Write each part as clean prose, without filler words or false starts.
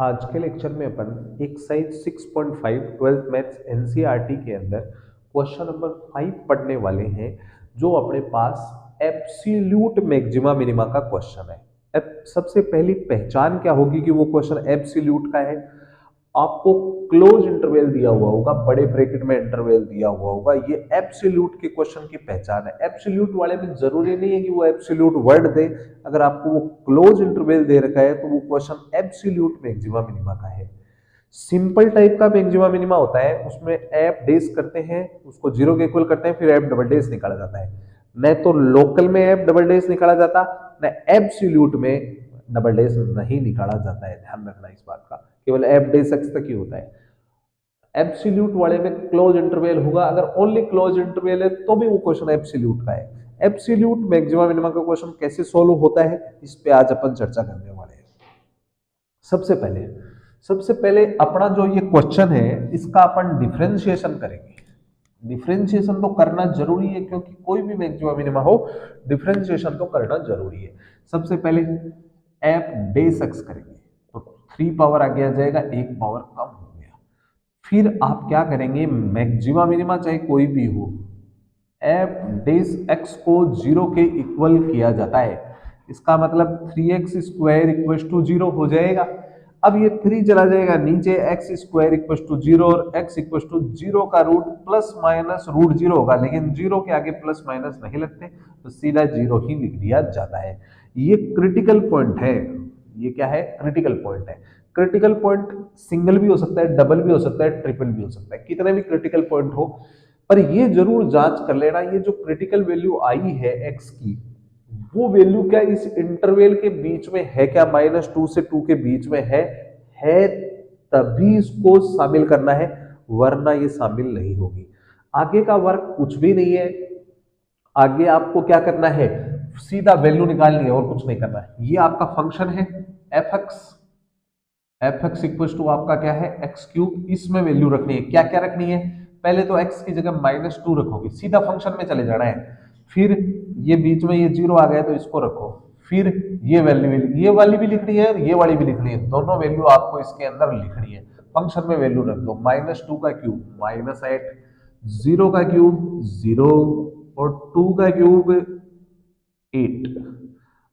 आज के लेक्चर में अपन एक्सरसाइज 6.5 ट्वेल्थ मैथ्स एनसीईआरटी के अंदर क्वेश्चन नंबर 5 पढ़ने वाले हैं, जो अपने पास एब्सोल्यूट मैक्सिमा मिनिमा का क्वेश्चन है। अब सबसे पहली पहचान क्या होगी कि वो क्वेश्चन एब्सोल्यूट का है। आपको क्लोज इंटरवल दिया हुआ होगा, बड़े ब्रैकेट में इंटरवल दिया हुआ होगा, ये एब्सोल्यूट के क्वेश्चन की पहचान है। एब्सोल्यूट वाले में जरूरी नहीं है कि वो एब्सोल्यूट वर्ड दे, अगर आपको वो क्लोज इंटरवल दे रखा है तो वो क्वेश्चन एब्सोल्यूट मैक्सिमा मिनिमा का है। सिंपल टाइप का मैक्सिमा मिनिमा होता है, उसमें एफ डेस करते हैं, उसको जीरो के इक्वल करते हैं, फिर एफ डबल डेस निकाला जाता है। न तो लोकल में एफ डबल डेस निकाला जाता, न एब्सोल्यूट में डबल डेस नहीं निकाला जाता है। ध्यान रखना इस बात का, केवल एफ डेस एक्स तक ही होता है। एब्सोल्यूट वाले में क्लोज इंटरवल होगा, अगर ओनली क्लोज इंटरवल है तो भी वो क्वेश्चन एब्सोल्यूट का है। एब्सोल्यूट मैक्सिमा मिनिमा का क्वेश्चन कैसे सोल्व होता है, इस पे आज अपन चर्चा करने वाले हैं। सबसे पहले अपना जो ये क्वेश्चन है, इसका अपन डिफरेंशिएशन करेंगे। डिफरेंशिएशन तो करना जरूरी है, क्योंकि कोई भी मैक्सिमा मिनिमा हो डिफरेंशिएशन तो करना जरूरी है। सबसे पहले एफ डेस एक्स करेंगे तो 3 पावर आगे आ जाएगा, 1 पावर कम हो गया। फिर आप क्या करेंगे, मैक्सिमा मिनिमा चाहे कोई भी हो, एफ डेस एक्स को 0 के इक्वल किया जाता है। इसका मतलब 3x स्क्वायर इक्वल टू 0 हो जाएगा। अब ये 3 चला जाएगा नीचे, एक्स स्क्वायर इक्वल टू 0 और x इक्वल टू 0 का रूट प्लस माइनस रूट 0 होगा, लेकिन 0 के आगे प्लस माइनस नहीं लगते तो सीधा 0 ही लिख दिया जाता है। ये क्रिटिकल पॉइंट है। ये क्या है, क्रिटिकल पॉइंट है। क्रिटिकल पॉइंट सिंगल भी हो सकता है, डबल भी हो सकता है, ट्रिपल भी हो सकता है, कितने भी क्रिटिकल पॉइंट हो, पर ये जरूर जांच कर लेना, ये जो क्रिटिकल वैल्यू आई है एक्स की, वो वैल्यू क्या इस इंटरवल के बीच में है क्या, -2 से 2 के बीच में है तभी इसको शामिल करना है, वरना ये शामिल नहीं होगी। आगे का वर्क कुछ भी नहीं है, आगे आपको क्या करना है, सीधा वैल्यू निकालनी है और कुछ नहीं करना है। ये आपका फंक्शन है एफ एक्स इक्वल टू आपका क्या है एक्स क्यूब, इसमें वैल्यू रखनी है। क्या क्या रखनी है, पहले तो x की जगह -2 रखोगे, सीधा फंक्शन में चले जाना है। फिर ये बीच में ये 0 आ गया तो इसको रखो, फिर ये वैल्यू, ये वाली भी लिखनी है और ये वाली भी लिखनी है, दोनों वैल्यू आपको इसके अंदर लिखनी है। फंक्शन में वैल्यू रख दो, -2 का क्यूब -8, 0 का क्यूब 0 और 2 का क्यूब 8।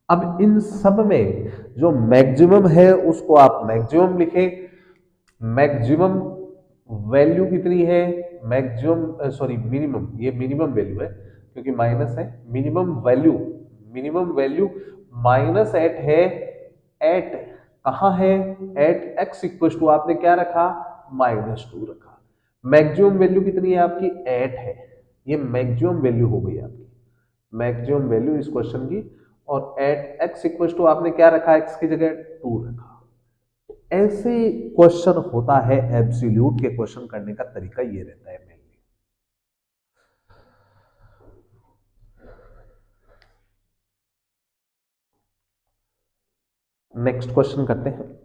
अब इन सब में जो मैक्सिमम है उसको आप मैक्सिमम लिखें। मैक्सिमम वैल्यू कितनी है, मैक्सिमम सॉरी मिनिमम, ये मिनिमम वैल्यू है क्योंकि माइनस है। मिनिमम वैल्यू -8 है। एट कहाँ है, एट एक्स इक्वल टू आपने क्या रखा, -2 रखा। मैक्सिमम वैल्यू कितनी है आपकी, 8 है। ये मैक्सिमम वैल्यू हो गई आपकी, मैक्सिमम वैल्यू इस क्वेश्चन की। और एट एक्स इक्वल टू आपने क्या रखा, एक्स की जगह 2 रखा। ऐसे क्वेश्चन होता है, एब्सोल्यूट के क्वेश्चन करने का तरीका ये रहता है। नेक्स्ट क्वेश्चन करते हैं।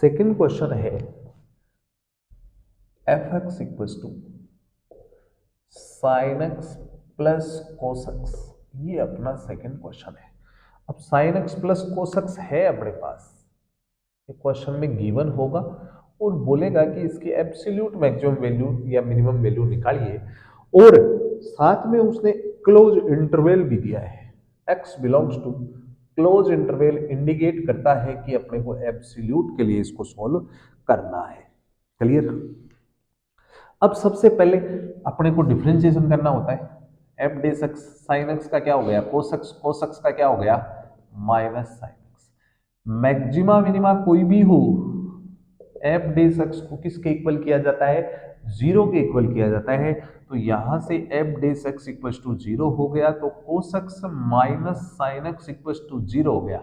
सेकंड क्वेश्चन है F X equal to sine X plus cos X, ये अपना सेकंड क्वेश्चन है। अब sine X plus cos X है अपने पास, ये क्वेश्चन में गिवन होगा और बोलेगा कि इसकी एब्सोल्यूट मैक्सिमम वैल्यू या मिनिमम वैल्यू निकालिए, और साथ में उसने क्लोज इंटरवल भी दिया है। x belongs to close interval indicate करता है कि अपने को एब्सोल्यूट के लिए इसको सॉल्व करना है। क्लियर। अब सबसे पहले अपने को डिफरेंशिएशन करना होता है। F dash x sine x का क्या हो गया, कोस एक्स का क्या हो गया, minus sine x. Maxima minima कोई भी हो, एफ डेस एक्स को किसके इक्वल किया जाता है, 0 के इक्वल किया जाता है। तो यहां से F dash X equal to 0 हो गया, तो cos X minus sine X equal to 0 हो गया।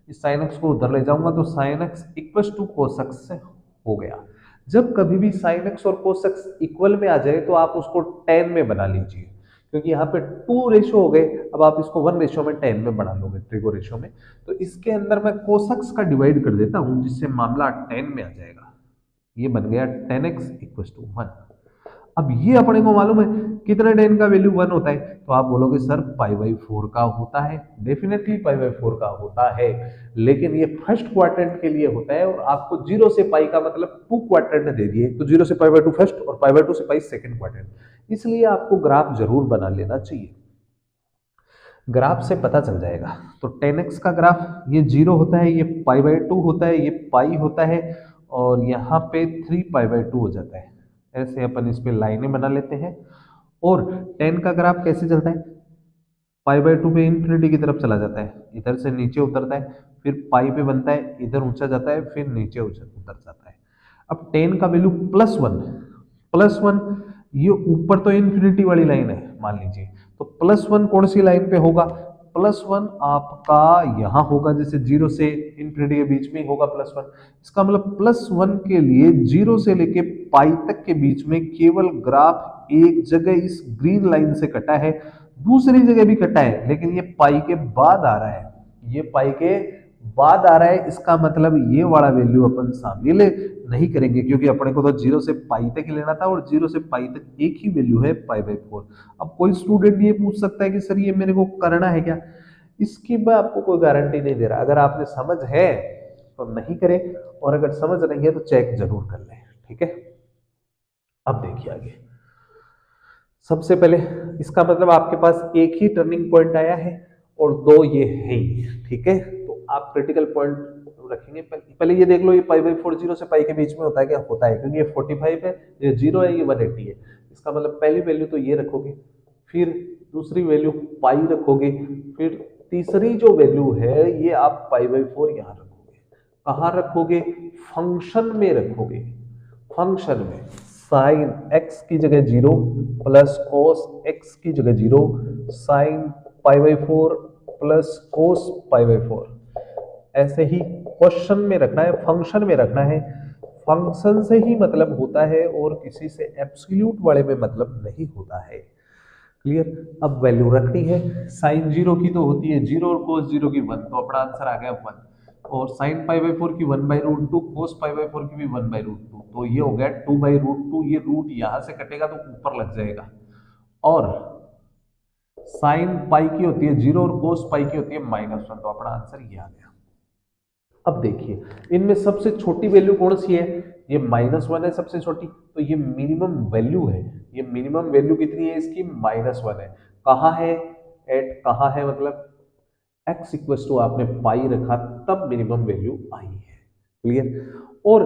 इस साइन एक्स को उधर ले जाऊंगा तो sine X equal to cos X हो गया। जब कभी भी साइन एक्स और कोस एक्स इक्वल में आ जाए तो आप उसको tan में बना लीजिए, क्योंकि यहाँ पे 2 रेशो हो गए, अब आप इसको 1:10 में बढ़ा लोगे ट्रिगो रेशो में, तो इसके अंदर मैं कोसेक्स का डिवाइड कर देता हूं जिससे मामला 10 में आ जाएगा। ये बन गया 10x इक्वल टू 1। अब ये अपने को मालूम है कितने 10 का वैल्यू 1 होता है, तो आप बोलोगे सर π/4 का होता है, डेफिनेटली π/4 का होता है, लेकिन ये फर्स्ट क्वाड्रेंट के लिए होता है और आपको 0 से पाई का मतलब 2 क्वाड्रेंट दे दिए, तो 0 से π/2 फर्स्ट और π/2 से पाई सेकंड क्वाड्रेंट, इसलिए आपको ग्राफ जरूर बना लेना चाहिए। ग्राफ से पता चल जाएगा। तो 10x का ग्राफ ये 0 होता है, ये π/2 होता है, ये पाई होता है और यहाँ पे 3π/2 हो जाता है। ऐसे अपन इस पे लाइनें बना लेते हैं। और 10 का ग्राफ कैसे चलता है, π/2 पे इंफिनिटी की तरफ चला जाता है, इधर से नीचे उतरता है, फिर पाई पे बनता है, इधर ऊंचा जाता है, फिर नीचे उतर जाता है। अब 10 का वैल्यू +1 ये ऊपर तो इंफिनिटी वाली लाइन है मान लीजिए, तो +1 कौन सी लाइन पे होगा, +1 आपका यहाँ होगा, जैसे 0 से इंफिनिटी के बीच में ही होगा +1, इसका मतलब +1 के लिए 0 से लेके पाई तक के बीच में केवल ग्राफ एक जगह इस ग्रीन लाइन से कटा है, दूसरी जगह भी कटा है, लेकिन ये पाई के बाद आ रहा है, ये पाई के बाद आ रहा है, इसका मतलब ये वाला वैल्यू अपन शामिल नहीं करेंगे, क्योंकि अपने को तो 0 से पाई तक ही लेना था और 0 से पाई तक एक ही वैल्यू है π/4। अब कोई स्टूडेंट ये पूछ सकता है कि सर ये मेरे को करना है क्या, इसकी मैं आपको कोई गारंटी नहीं दे रहा, अगर आपने समझ है तो नहीं करें और अगर समझ नहीं है तो चेक जरूर कर लें, ठीक है। अब देखिए आगे, सबसे पहले इसका मतलब आपके पास एक ही टर्निंग पॉइंट आया है और 2 ये है ही, ठीक है, तो आप क्रिटिकल पॉइंट रखेंगे। पहले ये देख लो, ये π/4 0 से पाई के बीच में होता है क्या, होता है, क्योंकि ये 45 है, ये 0 है, ये 180 है, इसका मतलब पहली वैल्यू तो ये रखोगे, फिर दूसरी वैल्यू पाई रखोगे, फिर तीसरी जो वैल्यू है ये आप π/4 यहाँ रखोगे। कहाँ रखोगे, फंक्शन में रखोगे, फंक्शन में साइन x की जगह 0 प्लस कोस x की जगह 0 साइन π/4 प्लस कोस π/4, ऐसे ही क्वेश्चन में रखना है, फंक्शन में रखना है, फंक्शन से ही मतलब होता है और किसी से एब्सोल्यूट वाले में मतलब नहीं होता है, क्लियर। अब वैल्यू रखनी है, साइन 0 की तो होती है 0 और कोस 0 की 1, तो अपना आंसर आ गया 1, और साइन π/4 की 1/√2, कोस π/4 की भी 1/√2, तो ये हो गया 2/√2, ये रूट यहां से कटेगा तो ऊपर लग जाएगा, और साइन पाई की होती है 0 और कोस पाई की होती है -1, तो अपना आंसर ये आ गया। अब देखिए इनमें सबसे छोटी वैल्यू कौन सी है, ये -1 है सबसे छोटी, तो ये मिनिमम वैल्यू है, ये मिनिमम वैल्यू कितनी है इसकी, -1 है। कहाँ है, एट कहाँ है, मतलब x इक्वल टू आपने पाई रखा तब मिनिमम वैल्यू आई है, क्लियर। और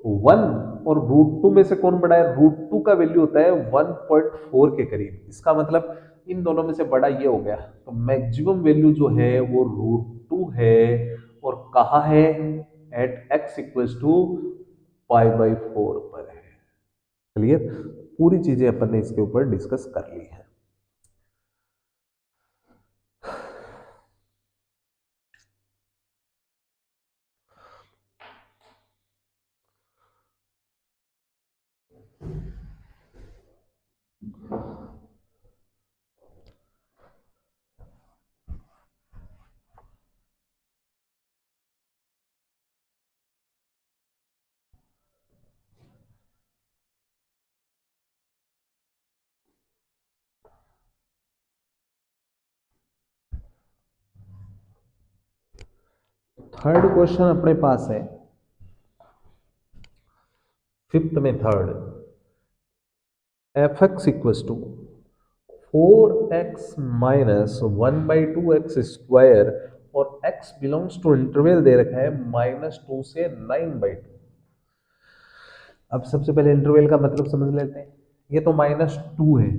1 और √2 में से कौन बड़ा है, √2 का वैल्यू होता है 1.4 के करीब, इसका मतलब इन दोनों में से बड़ा ये हो गया, तो मैक्सिमम वैल्यू जो है वो √2 है, और कहाँ है, एट x इक्वल टू π/4 पर है, क्लियर। पूरी चीजें अपन ने इसके ऊपर डिस्कस कर ली है। थर्ड क्वेश्चन अपने पास है, फिफ्थ में third, fx equal to 4x minus 1/2x square और x बिलोंग्स टू इंटरवल दे रखा है -2 से 9/2। अब सबसे पहले इंटरवल का मतलब समझ लेते हैं, ये तो -2 है,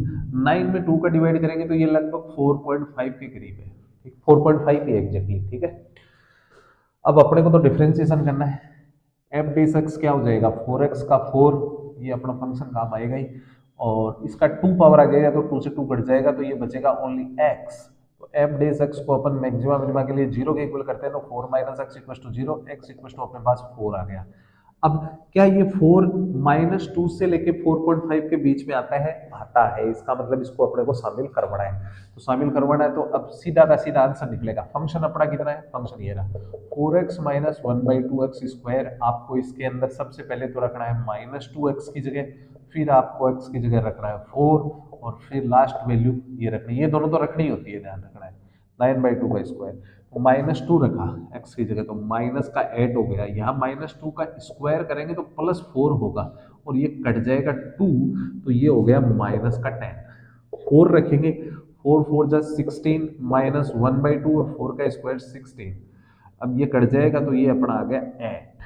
9 में 2 का डिवाइड करेंगे तो ये लगभग 4.5 के करीब है, ठीक, 4.5 ही एग्जैक्टली, ठीक है। अब अपने को तो डिफरेंशिएशन करना है, एफ डी एक्स क्या हो जाएगा, 4x का 4, ये अपना फंक्शन काम आएगा ही, और इसका 2 पावर आ जाएगा तो 2 से 2 कट जाएगा, तो ये बचेगा ओनली x, तो एफ डी एक्स को अपन मैक्सिमम मिनिमा के लिए 0 के इक्वल करते हैं, तो 4 - x equal to 0, x equal to अपने पास 4 आ गया। अब क्या ये 4 - 2 से लेके 4.5 के बीच में आता है, इसका मतलब इसको अपने को शामिल करवाना है। तो शामिल करवाना है तो अब सीधा का सीधा आंसर निकलेगा। फंक्शन अपना कितना है, फंक्शन ये रहा 4x - 1/2x स्क्वायर। आपको इसके अंदर सबसे पहले तो रखना है -2x की जगह, फिर आपको x की जगह रखना है 4, और फिर लास्ट वैल्यू ये रखनी है। ये दोनों तो रखनी होती है, ध्यान रखना है। 9/2 का स्क्वायर, तो -2 रखा x की जगह, तो माइनस का 8 हो गया। यहाँ -2 का स्क्वायर करेंगे तो +4 होगा, और ये कट जाएगा 2, तो ये हो गया -10। 4 रखेंगे, 4 4 जा 16, -1/2 और 4 का स्क्वायर 16। अब ये कट जाएगा तो ये अपना आ गया 8।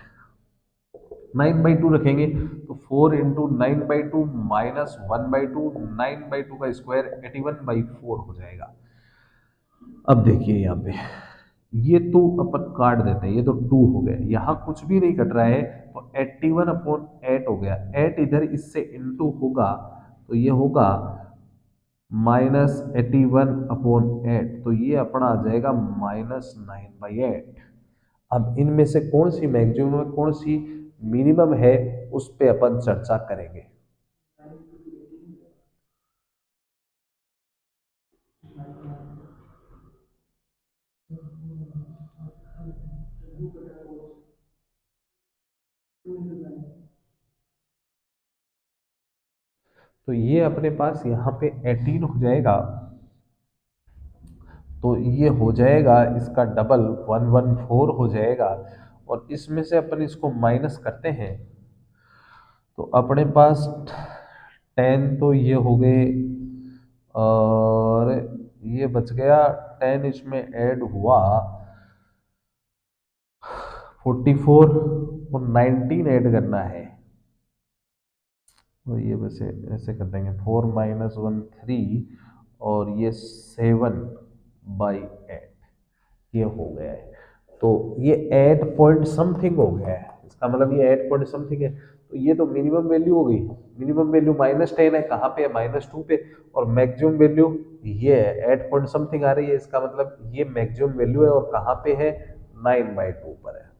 9/2 रखेंगे तो 4 इंटू 9/2 -1/2, 9/2 का स्क्वायर 81/4 हो जाएगा। अब देखिए यहाँ पे ये तो अपन काट देते हैं, ये तो 2 हो गया, यहाँ कुछ भी नहीं कट रहा है, तो 81/8 हो गया। 8 इधर इससे इंटू होगा तो ये होगा -81/8, तो ये अपना आ जाएगा -9/8। अब इनमें से कौन सी मैक्सिमम है, कौन सी मिनिमम है, उस पे अपन चर्चा करेंगे। तो ये अपने पास यहाँ पे 18 हो जाएगा, तो ये हो जाएगा इसका डबल 114 हो जाएगा, और इसमें से अपन इसको माइनस करते हैं तो अपने पास 10 तो ये हो गए, और ये बच गया 10, इसमें ऐड हुआ 44, और 19 ऐड करना है, तो ये वैसे ऐसे कर देंगे 4 - 1 3, और ये 7/8, ये हो गया है। तो ये 8 पॉइंट समथिंग हो गया है, इसका मतलब ये 8 पॉइंट समथिंग है। तो ये तो मिनिमम वैल्यू हो गई। मिनिमम वैल्यू -10 है, कहाँ पे है, -2 पे, और मैक्सिमम वैल्यू ये है 8 पॉइंट समथिंग आ रही है, इसका मतलब ये मैक्सिमम वैल्यू है, और कहाँ पे है, 9/2 पर है।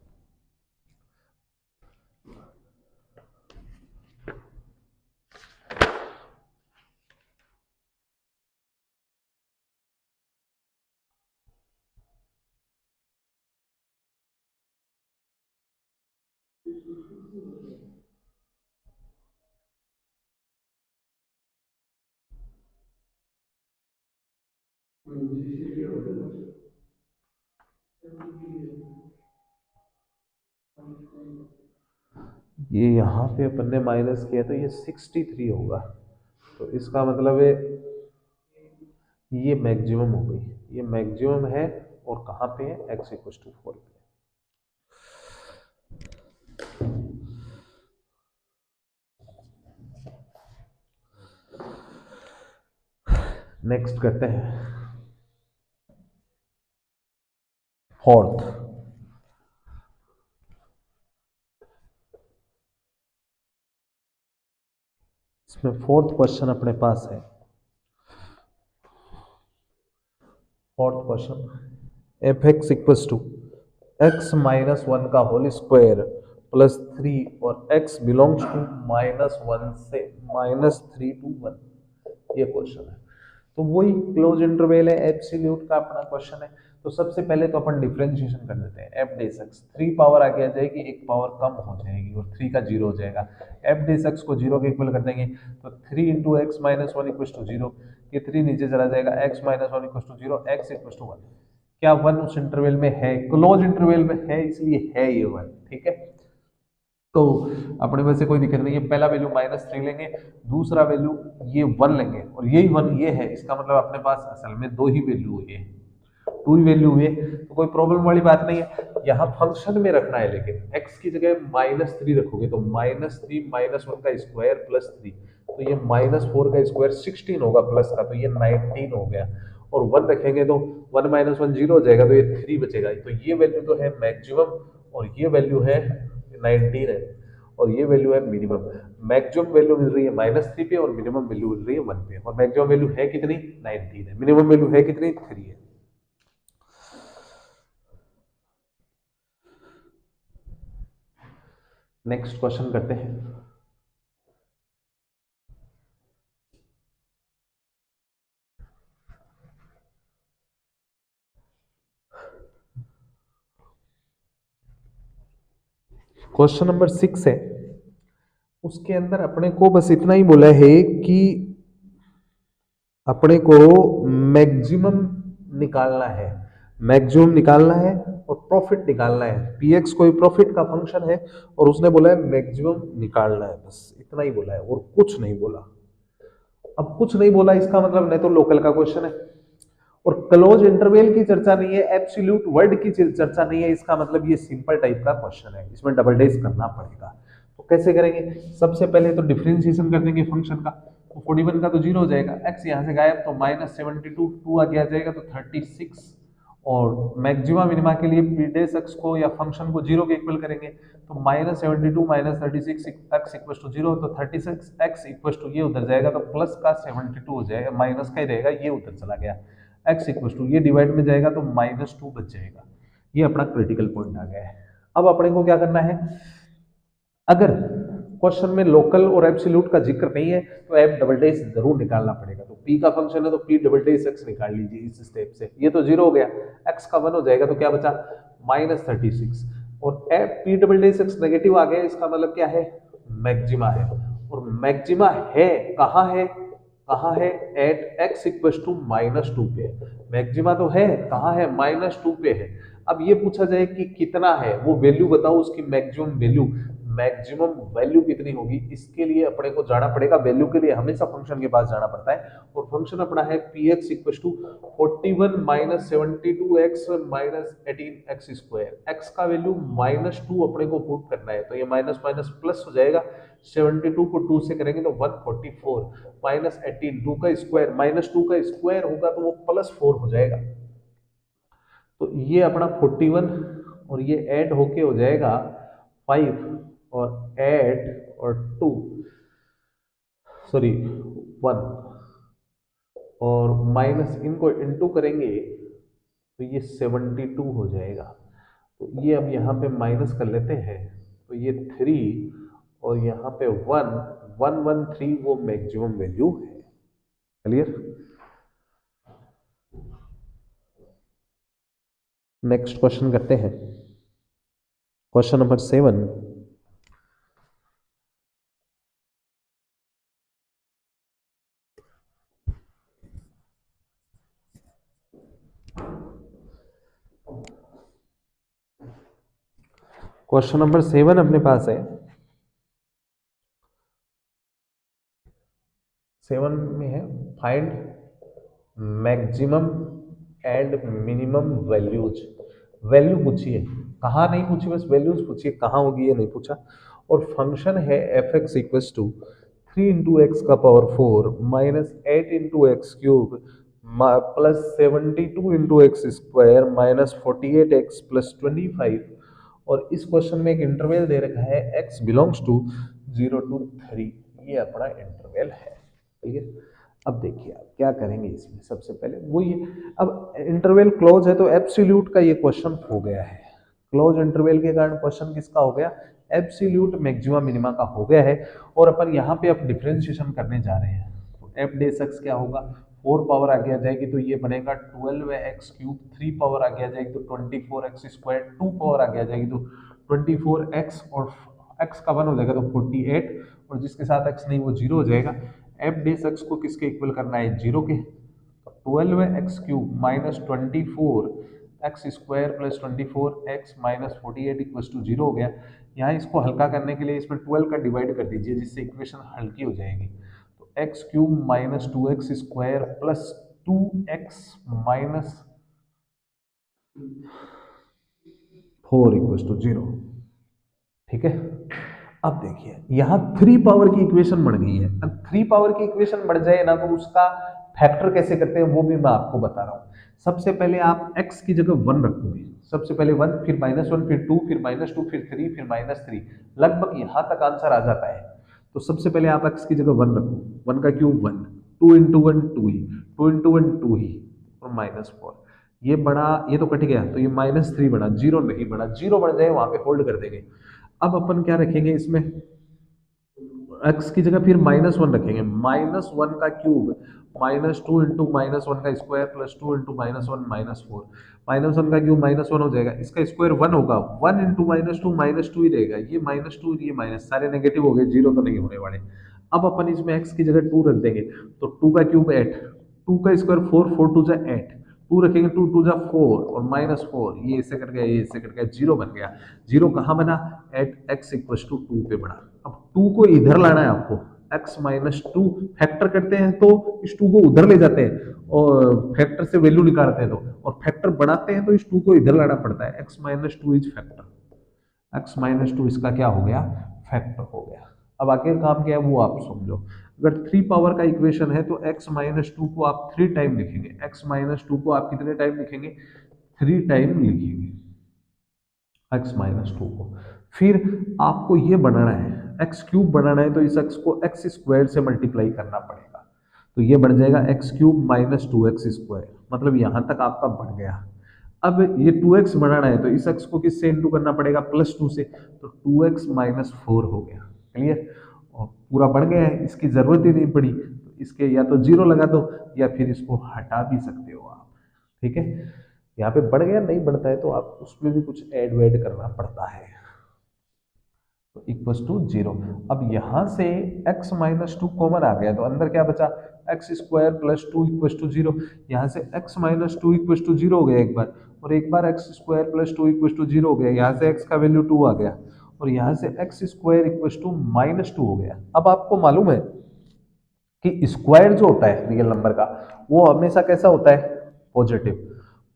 ये यहाँ पे अपन ने माइनस किया तो ये 63 होगा, तो इसका मतलब है ये मैक्सिमम हो गई, ये मैक्सिमम है, और कहाँ पे है, x = 4 पे। नेक्स्ट करते हैं फोर्थ। इसमें फोर्थ क्वेश्चन अपने पास है। फोर्थ क्वेश्चन, f(x) = x - 1 का होल स्क्वायर +3, और x बिलोंग्स टू -1 से -3 to 1, ये क्वेश्चन है। तो वही क्लोज इंटरवल है, एब्सोल्यूट का अपना क्वेश्चन है। तो सबसे पहले तो अपन डिफरेंशिएशन कर देते हैं। एफ डी एक्स 3 पावर आगे आ जाएगी, एक पावर कम हो जाएगी, और 3 का 0 हो जाएगा। एफ डी एक्स को 0 के इक्वल कर देंगे, तो 3 into X minus 1 equal to 0, ये 3 नीचे चला जाएगा, x - 1 इक्वल टू 0, x = 1। क्या 1 उस इंटरवल में है, क्लोज इंटरवल में है, इसलिए है ये 1, ठीक है। तो अपने में से कोई दिक्कत नहीं है। पहला वैल्यू -3 लेंगे, दूसरा वैल्यू ये 1 लेंगे, और यही 1 ये है, इसका मतलब अपने पास असल में 2 ही वैल्यू हुई है, 2 ही वैल्यू हुई है, तो कोई प्रॉब्लम वाली बात नहीं है। यहाँ फंक्शन में रखना है, लेकिन x की जगह -3 रखोगे तो -3 - 1 का स्क्वायर +3, तो ये -4 का स्क्वायर 16 होगा प्लस का, तो ये 19 हो गया। और 1 रखेंगे तो 1 - 1 0 हो जाएगा, तो ये 3 बचेगा। तो ये वैल्यू तो है मैक्सिमम, और ये वैल्यू है 19 है, और ये वैल्यू है मिनिमम। मैक्सिमम वैल्यू मिल रही है -3 पे, और मिनिमम वैल्यू मिल रही है 1 पे, और मैक्सिमम वैल्यू है कितनी, 19 है। मिनिमम वैल्यू है कितनी, 3 है। नेक्स्ट क्वेश्चन करते हैं। क्वेश्चन नंबर 6 है। उसके अंदर अपने को बस इतना ही बोला है कि अपने को मैक्सिमम निकालना है, मैक्सिमम निकालना है और प्रॉफिट निकालना है। पीएक्स कोई प्रॉफिट का फंक्शन है और उसने बोला है मैक्सिमम निकालना है, बस इतना ही बोला है और कुछ नहीं बोला। अब कुछ नहीं बोला इसका मतलब नहीं तो लोकल का क्वेश्चन है और क्लोज इंटरवल की चर्चा नहीं है, एब्सोल्यूट वर्ड की चर्चा नहीं है, इसका मतलब ये सिंपल टाइप का क्वेश्चन है, इसमें डबल डेस करना पड़ेगा। तो कैसे करेंगे? सबसे पहले तो डिफरेंशिएशन कर देंगे फंक्शन का। तो 41 का तो जीरो हो जाएगा, एक्स यहाँ से गायब, तो -72 टू आगे आ जाएगा तो 36। और मैक्सिमा मिनिमा के लिए पी डेस एक्स को या फंक्शन को जीरो के इक्वल करेंगे, तो -72 -36 एक्स इक्वल टू जीरो, तो 36 एक्स इक्वल टू ये उधर जाएगा तो प्लस का 72 हो जाएगा, माइनस का ही रहेगा, ये उधर चला गया, एक्स इक्वल टू ये डिवाइड में जाएगा तो -2 बच जाएगा। ये अपना क्रिटिकल पॉइंट आ गया है। अब अपने को क्या करना है, अगर क्वेश्चन में लोकल और एब्सोल्यूट का जिक्र नहीं है तो एफ डबल डेस जरूर निकालना पड़ेगा। तो पी का फंक्शन है तो पी डबल डेस एक्स निकाल लीजिए इस स्टेप से। ये तो जीरो हो गया, एक्स का 1 हो जाएगा तो क्या बचा -36। और F P double dash X negative आ गया, इसका मतलब क्या है, मैक्सिमा है। और मैक्सिमा है कहाँ है, कहाँ है, एट एक्स इक्वल टू -2 पे। मैक्सिमा तो है कहाँ है, -2 पे है। अब ये पूछा जाए कि कितना है, वो वैल्यू बताओ उसकी, मैक्सिमम वैल्यू, मैक्सिमम वैल्यू कितनी होगी, इसके लिए अपने को जाना पड़ेगा। वैल्यू के लिए हमेशा फंक्शन के पास जाना पड़ता है और फंक्शन अपना है P X equal to 41 -72 X -18 X square. X का वैल्यू -2 अपने को पुट करना है, तो ये माइनस माइनस प्लस हो जाएगा। 72 को 2 से करेंगे तो 144 -18 2 का स्क्वायर, -2 का स्क्वायर होगा तो वो +4 हो जाएगा। तो ये अपना 41 और ये ऐड होके हो जाएगा 5 और 8 और 2 सॉरी 1 और माइनस इनको इनटू करेंगे तो ये 72 हो जाएगा। तो ये अब यहाँ पे माइनस कर लेते हैं तो ये 3 और यहाँ पे 1 1 1 3 वो मैक्सिमम वैल्यू है। क्लियर? नेक्स्ट क्वेश्चन करते हैं, क्वेश्चन नंबर 7। क्वेश्चन नंबर 7 अपने पास है। 7 में है find maximum and minimum values. Value पूछिए, कहाँ नहीं पूछी, बस वैल्यूज पूछिए, कहाँ होगी ये नहीं पूछा। और फंक्शन है F x equals to 3 into X का power 4 -8 into X cube +72 into X square -48 X +25। और इस क्वेश्चन में एक इंटरवल दे रखा है x बिलोंग्स टू 0 to 3, ये अपना इंटरवल है। ठीक है, अब देखिए आप क्या करेंगे इसमें। सबसे पहले वो ये, अब इंटरवल क्लोज है तो एब्सोल्यूट का ये क्वेश्चन हो गया है। क्लोज इंटरवल के कारण क्वेश्चन किसका हो गया, एब्सोल्यूट मैक्सिमा मिनिमा का हो गया है। और अपन यहाँ पे अब डिफरेंशिएशन करने जा रहे हैं। तो एफ डेस एक्स क्या होगा, 4 पावर आगे आ जाएगी तो ये बनेगा 12x क्यूब, 3 पावर आगे आ जाएगी तो 24x स्क्वायर, 2 पावर आगे आ जाएगी तो 24x और x का 1 हो जाएगा तो 48 और जिसके साथ x नहीं वो 0 हो जाएगा। एफ डेस एक्स को किसके इक्वल करना है, 0 के। तो 12x cube -24x square +24x -48 equal to 0 हो गया। यहाँ इसको हल्का करने के लिए इसमें 12 का डिवाइड कर दीजिए जिससे इक्वेशन हल्की हो जाएगी। तो X cube -2x square +2x -4 equal to 0। ठीक है, अब देखिए यहाँ 3 पावर की इक्वेशन बढ़ गई है। अब 3 पावर की इक्वेशन बढ़ जाए ना तो उसका फैक्टर कैसे करते हैं वो भी मैं आपको बता रहा हूँ। सबसे पहले आप x की जगह 1 रखोगे, सबसे पहले 1 फिर -1 फिर 2 फिर -2 फिर 3 फिर -3, लगभग यहाँ तक आंसर आ जाता है। तो सबसे पहले आप x की जगह 1 रखो, 1 का क्यूब 1, 2 इंटू 1 2 ही, 2 इंटू 1 2 ही और -4। ये बड़ा, ये तो कट गया तो ये -3 बना, 0 नहीं बना, 0 बढ़ जाए वहां पे होल्ड कर देंगे। अब अपन क्या रखेंगे इसमें, x की जगह फिर -1 रखेंगे, -1 का क्यूब -2 इंटू -1 का स्क्वायर प्लस 2 इंटू -1 -4, -1 का क्यूब -1 हो जाएगा, इसका स्क्वायर 1 होगा, 1 इंटू -2 ही रहेगा, ये -2 ये माइनस सारे नेगेटिव हो गए, जीरो तो नहीं होने वाले। अब अपन इसमें x की जगह 2 रख देंगे, तो 2 का क्यूब 8, 2 का स्क्वायर 4, 4 टू जा 8, 2 रखेंगे, 2 टू जा 4 और -4, ये इससे कट गया, ये इससे कट गया, जीरो बन गया। जीरो कहाँ बना, एट x इक्वल टू 2 पे बना। अब 2 को इधर लाना है आपको, x -2 फैक्टर करते हैं तो इस 2 को उधर ले जाते हैं और फैक्टर से वैल्यू निकालते हैं, तो और फैक्टर बढ़ाते हैं तो इस 2 को इधर लाना पड़ता है, x -2 इज फैक्टर, x -2 इसका क्या हो गया, फैक्टर हो गया। अब आगे काम क्या है वो आप समझो, अगर 3 पावर का इक्वेशन है तो x -2 को आप 3 टाइम लिखेंगे, x -2 को आप कितने टाइम लिखेंगे, 3 टाइम लिखेंगे x -2 को। फिर आपको ये बनाना है, x क्यूब बनाना है, तो इस x को x स्क्वायर से मल्टीप्लाई करना पड़ेगा, तो ये बन जाएगा x क्यूब -2x स्क्वायर, मतलब यहां तक आपका बढ़ गया। अब ये 2x बनाना है तो इस x को किससे इंटू करना पड़ेगा, +2 से, तो 2x -4 हो गया, क्लियर, और पूरा बढ़ गया है, इसकी जरूरत ही नहीं पड़ी, तो इसके या तो जीरो लगा दो या फिर इसको हटा भी सकते हो आप, ठीक है। यहाँ पे बढ़ गया, नहीं बढ़ता है तो आप उसमें भी कुछ ऐड वैड करना पड़ता है, तो इक्वल्स टू 0। अब यहां से x -2 कॉमन आ गया तो अंदर क्या बचा, X square plus 2 equals to 0, यहाँ से x -2 इक्वल्स टू 0 हो गया एक बार, और एक बार X square plus 2 equals to 0 हो गया, यहाँ से x का वैल्यू 2 आ गया, और यहाँ से एक्स स्क्वायर इक्वल्स टू -2 हो गया। अब आपको मालूम है कि स्क्वायर जो होता है रियल नंबर का वो हमेशा कैसा होता है, positive.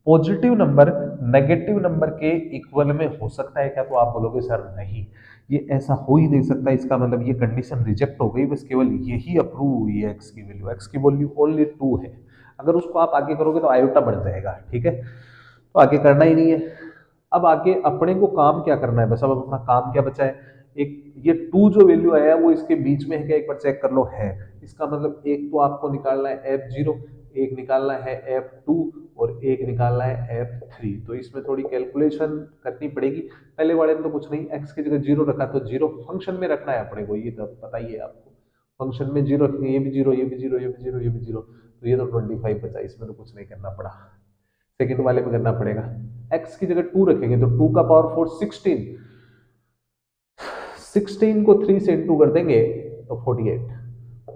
Positive number negative number के इक्वल में हो सकता है क्या, तो आप बोलोगे सर नहीं, ये ऐसा हो ही नहीं सकता, इसका मतलब ये कंडीशन रिजेक्ट हो गई, बस केवल यही अप्रूव हुई है, एक्स की वैल्यू ओनली 2 है, अगर उसको आप आगे करोगे तो आयोटा बढ़ जाएगा, ठीक है, तो आगे करना ही नहीं है। अब आगे अपने को काम क्या करना है, बस अब अपना काम क्या बचा है, एक ये 2 जो वैल्यू आया है वो इसके बीच में है क्या, एक बार चेक कर लो, है, इसका मतलब एक तो आपको निकालना है F0, एक निकालना है F2 और एक निकालना है F3, तो इसमें थोड़ी कैलकुलेशन करनी पड़ेगी। पहले वाले में तो कुछ नहीं, x की जगह 0 रखा तो 0 फंक्शन में रखना है अपने को, ये तो पता ही है आपको, फंक्शन में 0 रखेंगे, ये भी 0, ये भी 0, ये भी 0, ये भी 0, तो ये तो 25 बचा, इसमें तो कुछ नहीं करना पड़ा। सेकंड वाले में करना पड़ेगा, x की जगह 2 रखेंगे तो 2 का पावर 4 16, 16 को 3 से इंटू कर देंगे तो 48,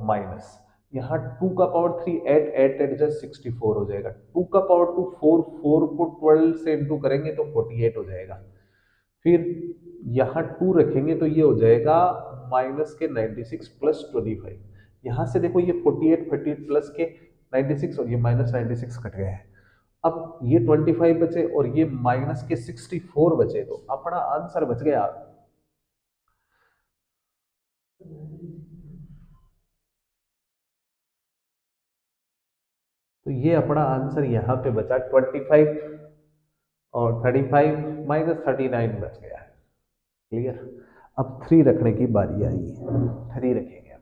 माइनस यहाँ 2 का पावर 3 8 8 8 जा 64 हो जाएगा, 2 का पावर 2 4 4 को 12 से इंटू करेंगे तो 48 हो जाएगा। फिर यहाँ 2 रखेंगे तो ये हो जाएगा माइनस के 96 प्लस 25, यहाँ से देखो ये 48 48 प्लस के 96 और ये माइनस 96 कट गया है, अब ये 25 बचे और ये माइनस के 64 बचे, तो अपना आंसर बच गया, तो ये अपना आंसर यहाँ पे बचा 25 और 35 -39 बच गया है, क्लियर। अब 3 रखने की बारी आई है, 3 रखेंगे,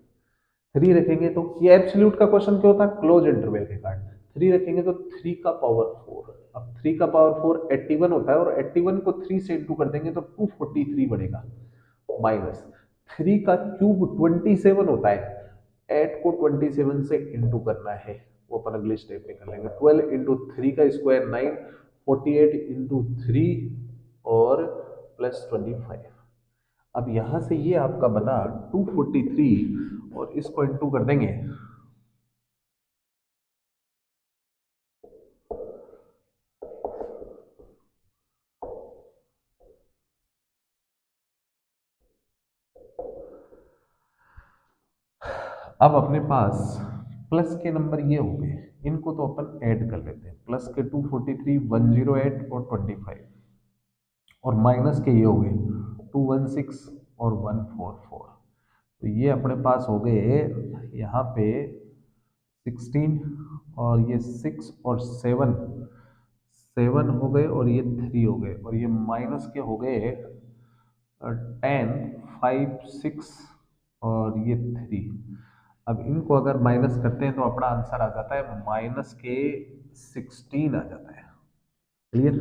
3 रखेंगे तो ये एब्सोल्यूट का क्वेश्चन क्या होता है, क्लोज इंटरवल के कारण 3 रखेंगे तो 3 का पावर 4, अब 3 का पावर 4 81 होता है, और 81 को 3 से इंटू कर देंगे तो 243 बनेगा, माइनस 3 का क्यूब 27 होता है, 8 को 27 से इंटू करना है, वो अपन अगले स्टेप में कर लेंगे, 12 इंटू 3 का स्क्वायर 9, 48 इंटू 3 और प्लस 25, अब यहां से ये आपका बना 243 और इसको इंटू कर देंगे, अब अपने पास प्लस के नंबर ये हो गए, इनको तो अपन ऐड कर लेते हैं, प्लस के 243 108 और 25, और माइनस के ये हो गए 216 और 144, तो ये अपने पास हो गए यहाँ पे 16 और ये 6 और 7 7 हो गए और ये 3 हो गए, और ये माइनस के हो गए 10 5 6 और ये 3, अब इनको अगर माइनस करते हैं तो अपना आंसर आ जाता है माइनस के 16 आ जाता है, क्लियर।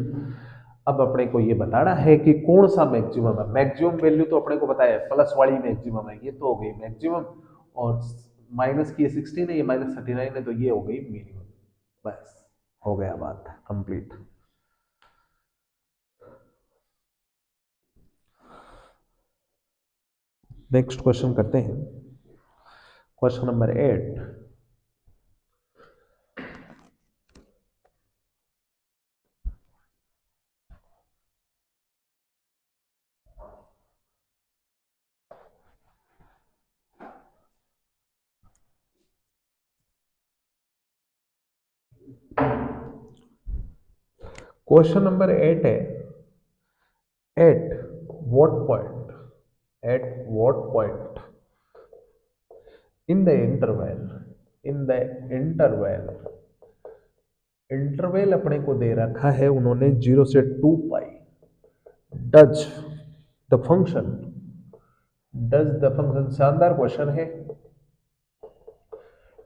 अब अपने को ये बताना है कि कौन सा मैक्सिमम है। मैक्सिमम वैल्यू तो अपने को पता है प्लस वाली मैक्सिमम है, ये तो हो गई मैक्सिमम, और माइनस की 16 है, ये -39 है, तो ये हो गई मिनिमम। बस हो गया, बात कंप्लीट। नेक्स्ट क्वेश्चन करते हैं, क्वेश्चन नंबर 8। क्वेश्चन नंबर 8 है, at what point, at what point in the interval interval अपने को दे रखा है उन्होंने 0 से 2 पाई, डज द फंक्शन शानदार क्वेश्चन है,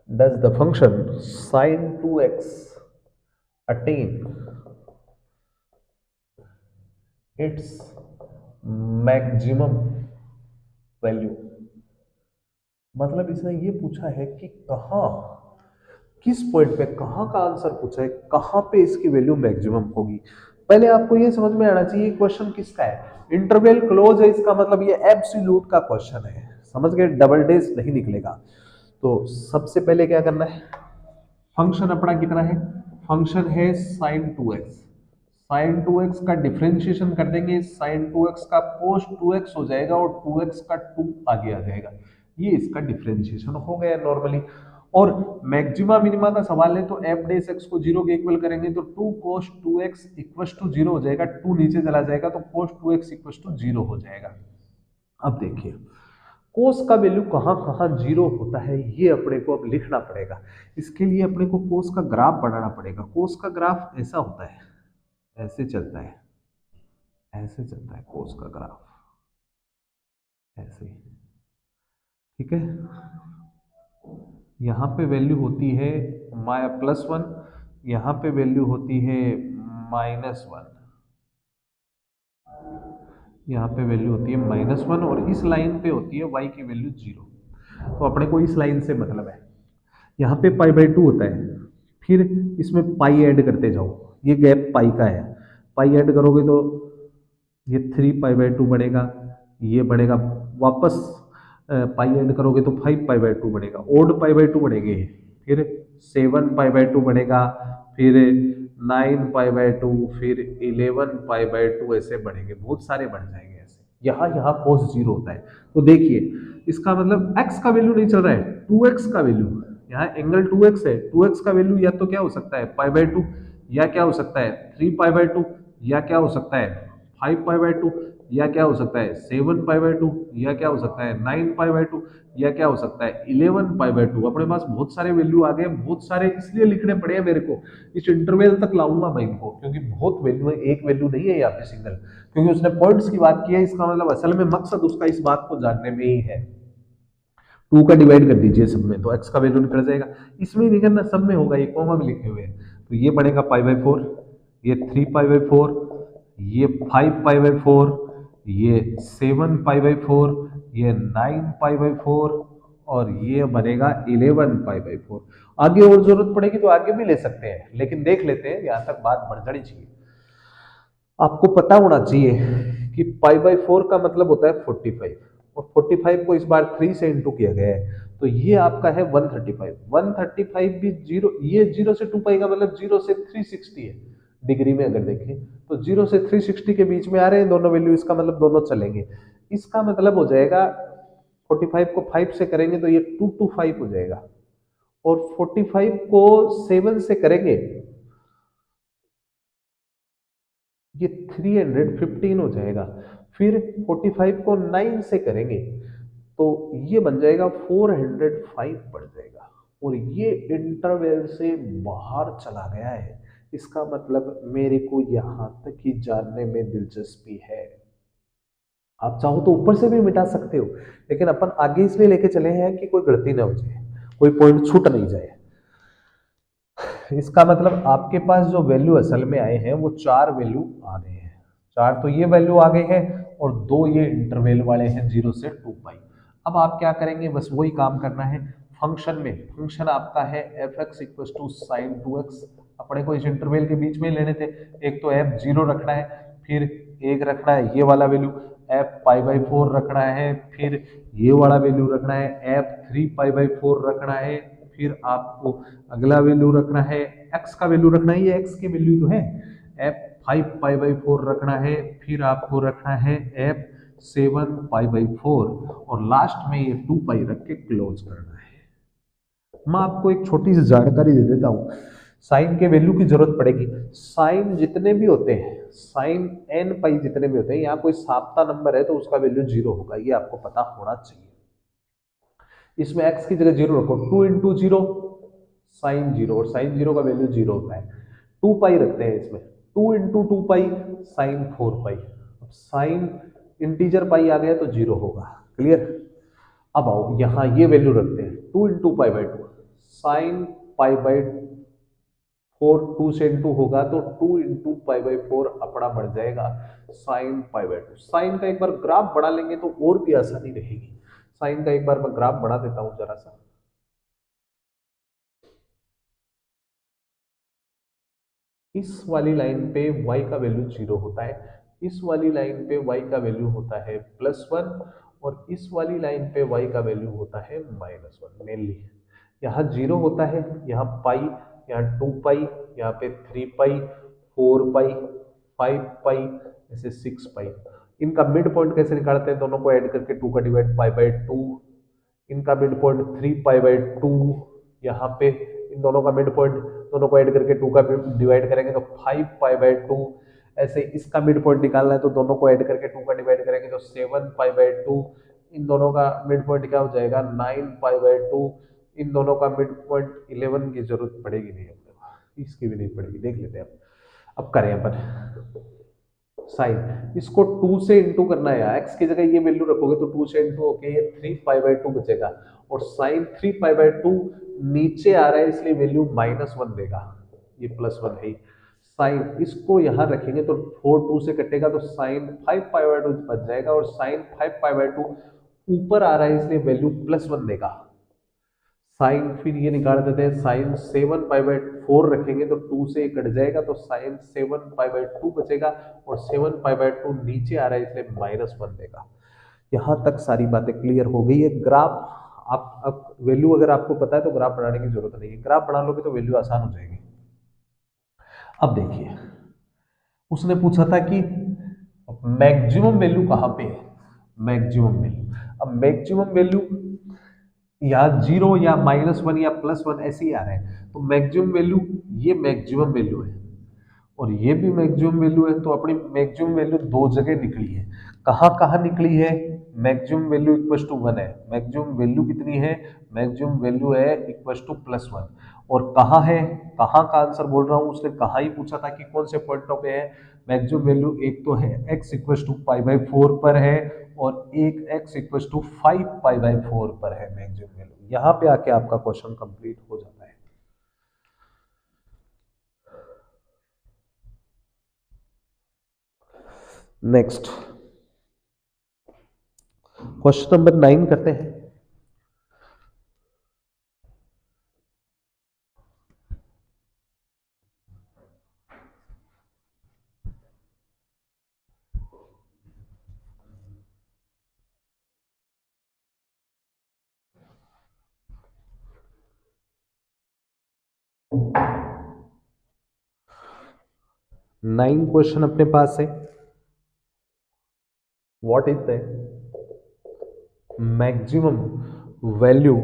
does the function sin 2x attain its maximum value. मतलब इसने ये पूछा है कि कहां, किस पॉइंट पे, कहां का आंसर पूछा है, कहां पे इसकी वैल्यू मैक्सिमम होगी। पहले आपको ये समझ में आना चाहिए क्वेश्चन किसका है, इंटरवल क्लोज है, इसका मतलब ये एब्सोल्यूट का क्वेश्चन है, समझ गए, डबल डेज नहीं निकलेगा। तो सबसे पहले क्या करना है, फंक्शन अपना कितना है, फंक्शन है sin 2x, sin 2x का डिफरेंशिएशन कर देंगे, sin 2x का cos 2x हो जाएगा और 2x का 2 आगे आ जाएगा, ये इसका डिफरेंशिएशन हो गया नॉर्मली। और मैक्सिमा मिनिमा का सवाल है तो f डैश x को 0 के इक्वल करेंगे तो 2 cos 2x इक्वल्स टू 0 हो जाएगा, 2 नीचे चला जाएगा तो cos 2x इक्वल्स टू 0 हो जाएगा। अब देखिए कोस का वैल्यू कहाँ कहाँ 0 होता है ये अपने को अब लिखना पड़ेगा। इसके लिए अपने को कोस का ग्राफ बनाना पड़ेगा। कोस का ग्राफ ऐसा होता है, ऐसे चलता है, ऐसे चलता है कोस का ग्राफ, ऐसे, ठीक है। यहाँ पे वैल्यू होती है +1, यहाँ पे वैल्यू होती है -1, यहाँ पे वैल्यू होती है -1 और इस लाइन पे होती है y की वैल्यू 0। तो अपने को इस लाइन से मतलब है, यहाँ पे π/2 होता है, फिर इसमें पाई ऐड करते जाओ, ये गैप पाई का है, पाई ऐड करोगे तो ये 3π/2 बनेगा, ये बनेगा वापस पाई ऐड करोगे तो 5π/2 बनेगा, ओड π/2 बनेंगे, फिर 7π/2 बनेगा, फिर 9π/2, फिर 11π/2, ऐसे बढ़ेंगे, बहुत सारे बढ़ जाएंगे ऐसे। यहाँ यहाँ cos 0 होता है, तो देखिए इसका मतलब x का वैल्यू नहीं चल रहा है, 2x का वैल्यू, यहाँ एंगल 2x है, 2x का वैल्यू या तो क्या हो सकता है π/2, या क्या हो सकता है 3π/2, या क्या हो सकता है 5π/2, या क्या हो सकता है 7π/2, या क्या हो सकता है 9π/2, या क्या हो सकता है 11π/2। अपने पास बहुत सारे वैल्यू आ गए, बहुत सारे इसलिए लिखने पड़े हैं मेरे को, इस इंटरवल तक लाऊंगा मैं इनको, क्योंकि बहुत वैल्यू है, एक वैल्यू नहीं है यहाँ पे सिंगल, क्योंकि उसने पॉइंट्स की बात की है, इसका मतलब असल में मकसद उसका इस बात को जानने में ही है। 2 का डिवाइड कर दीजिए सब में तो x का वैल्यू निकल जाएगा, इसमें नहीं करना, सब में होगा, ये कॉमा में लिखे हुए हैं, तो ये बनेगा π/4, ये 3π/4, ये 5π/4, ये 7π/4, ये 9π/4 और ये बनेगा 11π/4। आगे और जरूरत पड़ेगी तो आगे भी ले सकते हैं, लेकिन देख लेते हैं, यहां तक बात बढ़ जानी चाहिए। आपको पता होना चाहिए कि π/4 का मतलब होता है 45, और 45 को इस बार 3 से इंटू किया गया है, तो ये आपका है 135। 135 भी 0, ये 0 से 2π का मतलब 0 से 360 है, डिग्री में अगर देखें तो 0 से 360 के बीच में आ रहे हैं दोनों वैल्यू, इसका मतलब दोनों चलेंगे। इसका मतलब हो जाएगा 45 को 5 से करेंगे तो ये 225 हो जाएगा, और 45 को 7 से करेंगे ये 315 हो जाएगा, फिर 45 को 9 से करेंगे तो ये बन जाएगा 405 बढ़ जाएगा, और ये इंटरवल से बाहर चला गया है। इसका मतलब मेरे को यहां तक ही जानने में दिलचस्पी है। आप चाहो तो ऊपर से भी मिटा सकते हो, लेकिन अपन आगे इसलिए लेके चले हैं कि कोई गलती ना हो जाए, कोई पॉइंट छूट नहीं जाए। इसका मतलब आपके पास जो वैल्यू असल में आए हैं वो 4 वैल्यू आ गए हैं, 4 तो ये वैल्यू आ गई है और 2 ये इंटरवल वाले हैं 0 से 2 पाई। अब आप क्या करेंगे, बस वही काम करना है फंक्शन में। फंक्शन आपका है F X equal to sine 2x, अपने को इस इंटरवल के बीच में ही लेने थे। एक तो एफ 0 रखना है, फिर एक रखना है ये वाला वैल्यू एफ पाई बाई 4 रखना है, फिर ये वाला वैल्यू रखना है एफ 3 पाई बाई 4 रखना है, फिर आपको अगला वैल्यू रखना है एक्स का वैल्यू रखना है, ये एक्स की वैल्यू तो है, एफ 5 पाई बाई 4 रखना है, फिर आपको रखना है एफ 7 पाई बाई 4 और लास्ट में ये 2 पाई रख के क्लोज करना है। मैं आपको एक छोटी सी जानकारी दे देता हूँ, साइन के वैल्यू की जरूरत पड़ेगी। साइन जितने भी होते हैं, साइन एन पाई जितने भी होते हैं, यहाँ कोई साप्ता नंबर है तो उसका वैल्यू 0 होगा, ये आपको पता होना चाहिए। इसमें x की जगह 0 रखो, 2 इंटू 0 साइन 0, और साइन 0 का वैल्यू 0 होता है। 2 पाई रखते हैं इसमें, 2 इंटू 2 पाई साइन 4 पाई। अब साइन इंटीजर पाई आ गया तो 0 होगा, क्लियर। अब आओ यहाँ ये वैल्यू रखते हैं, 2 into pi by 2 sign pi by 4, 2 से इंटू होगा तो 2 इंटू पाई बाई 4 अपना बढ़ जाएगा साइन पाई बाई 2। साइन का एक बार ग्राफ बढ़ा लेंगे तो और भी आसानी रहेगी। साइन का एक बार मैं ग्राफ बढ़ा देता हूं जरा सा। इस वाली लाइन पे y का वैल्यू 0 होता है, इस वाली लाइन पे y का वैल्यू होता है +1 और इस वाली लाइन पे y का वैल्यू होता है -1 मेनली। यहाँ 0 होता है, यहाँ पाई, यहाँ 2 पाई, यहाँ पे 3 पाई, 4 पाई, 5 पाई, ऐसे 6 पाई। इनका मिड पॉइंट कैसे निकालते हैं, दोनों को ऐड करके 2 का डिवाइड पाई बाई 2, इनका मिड पॉइंट 3 पाई बाई 2, यहाँ पे इन दोनों का मिड पॉइंट, दोनों को ऐड करके 2 का डिवाइड करेंगे तो 5 पाई बाई 2। ऐसे इसका मिड पॉइंट निकालना है तो दोनों को ऐड करके 2 का डिवाइड करेंगे तो 7 पाई बाई 2। इन दोनों का मिड पॉइंट क्या हो जाएगा 9 पाई बाई 2। इन दोनों का मिड पॉइंट 11 की जरूरत पड़ेगी नहीं अपने को, इसकी भी नहीं पड़ेगी, देख लेते हैं अब करें अपन साइन। इसको 2 से इंटू करना है, एक्स की जगह ये वैल्यू रखोगे तो 2 से इंटू होके ये 3 पाई बाई 2 बचेगा और साइन 3 पाई बाई 2 नीचे आ रहा है इसलिए वैल्यू -1 देगा, ये +1 है। साइन इसको यहाँ रखेंगे तो 4 2 से कटेगा तो साइन 5 पाई बाई 2 बच जाएगा और साइन 5 पाई बाई 2 ऊपर आ रहा है इसलिए वैल्यू +1 देगा। साइन फिर ये निकाल देते हैं, साइन 7 पाई बाई 4 रखेंगे तो 2 से कट जाएगा तो साइन 7 पाई बाई 2 बचेगा और 7 पाई बाई 2 नीचे आ रहा है इसलिए -1 देगा। यहाँ तक सारी बातें क्लियर हो गई है। ग्राफ आप अब वैल्यू अगर आपको पता है तो ग्राफ बनाने की जरूरत नहीं है, ग्राफ बना लोगे तो वैल्यू आसान हो जाएगी। अब देखिए उसने पूछा था कि मैक्सिमम वैल्यू कहाँ पे है, मैक्सिमम वैल्यू। अब मैक्सिमम वैल्यू या 0 या -1 या +1 ऐसे ही आ रहा है, तो मैक्सिमम वैल्यू ये मैक्सिमम वैल्यू है और ये भी मैक्सिमम वैल्यू है, तो अपनी मैक्सिमम वैल्यू दो जगह निकली है। कहाँ कहाँ निकली है, मैक्सिमम वैल्यू इक्वल टू 1 है, मैक्सिमम वैल्यू कितनी है, मैक्सिमम वैल्यू है इक्वल टू +1। और कहाँ है, कहाँ का आंसर बोल रहा हूँ, उसने कहाँ ही पूछा था कि कौन से पॉइंटों पे है मैक्सिमम वैल्यू। एक तो है x equal to pi by 4 पर है और एक x equal to 5 pi by 4 पर है मैक्सिमम वैल्यू। यहाँ पे आके आपका क्वेश्चन कंप्लीट हो जाता है। नेक्स्ट क्वेश्चन नंबर 9 करते हैं। नाइन क्वेश्चन अपने पास है। What is the maximum value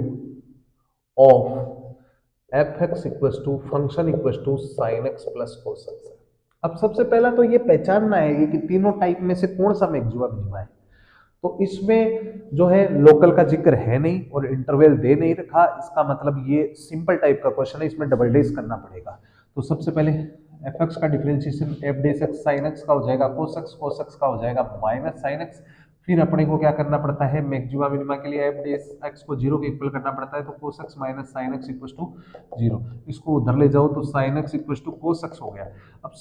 of F X equal to function equal to sine X plus cos X. अब सबसे पहला तो ये पहचानना है कि तीनों टाइप में से कौन सा मैक्सिमम मिनिमा है। तो इसमें जो है लोकल का जिक्र है नहीं और इंटरवल दे नहीं रखा, इसका मतलब ये सिंपल टाइप का क्वेश्चन है, इसमें डबल डेज करना पड़ेगा। तो सबसे पहले एफ एक्स का differentiation F dash x sine x का हो जाएगा कोस एक्स का हो जाएगा माइनस साइन एक्स। फिर अपने को क्या करना पड़ता है, मैक्सिमा मिनिमा के लिए एफ डेस एक्स को 0 के इक्वल करना पड़ता है, तो cos X minus sine X equal to 0। इसको उधर ले जाओ तो sine X equal to cos X हो गया। अब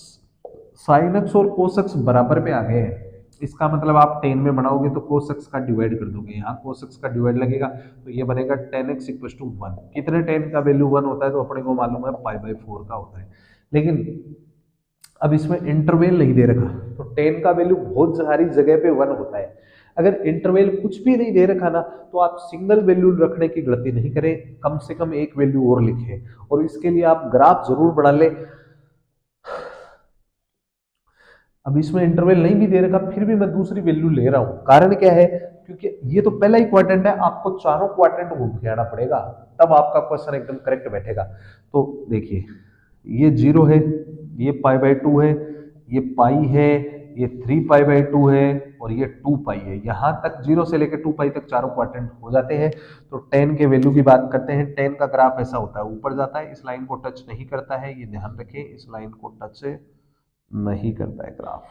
साइन एक्स और कोस एक्स बराबर पे आ गए हैं, इसका मतलब आप टेन में बनाओगे तो कोस एक्स का डिवाइड कर दोगे, यहाँ कोस एक्स का डिवाइड लगेगा तो ये बनेगा tan X equal to one. कितने टेन का वैल्यू वन होता है तो अपने को मालूम है पाई बाई फोर का होता है। लेकिन अब इसमें इंटरवल नहीं दे रखा, तो टेन का वैल्यू बहुत सारी जगह पे वन होता है। अगर इंटरवल कुछ भी नहीं दे रखा ना तो आप सिंगल वैल्यू रखने की गलती नहीं करें, कम से कम एक वैल्यू और लिखें। और इसके लिए आप ग्राफ जरूर बना ले। अब इसमें इंटरवल नहीं भी दे रखा फिर भी मैं दूसरी वैल्यू ले रहा हूं, कारण क्या है, क्योंकि ये तो पहला ही क्वाड्रेंट है, आपको चारों क्वाड्रेंट घूम के आना पड़ेगा, तब आपका क्वेश्चन एकदम करेक्ट बैठेगा। तो देखिए ये जीरो है, ये पाई बाई टू है, ये पाई है, ये थ्री पाई बाई टू है और ये टू पाई है। यहां तक जीरो से लेकर टू पाई तक चारों क्वाड्रेंट हो जाते हैं। तो टेन के वैल्यू की बात करते हैं। टेन का ग्राफ ऐसा होता है, ऊपर जाता है, इस लाइन को टच नहीं करता है, ये ध्यान रखें, इस लाइन को टच नहीं करता है ग्राफ,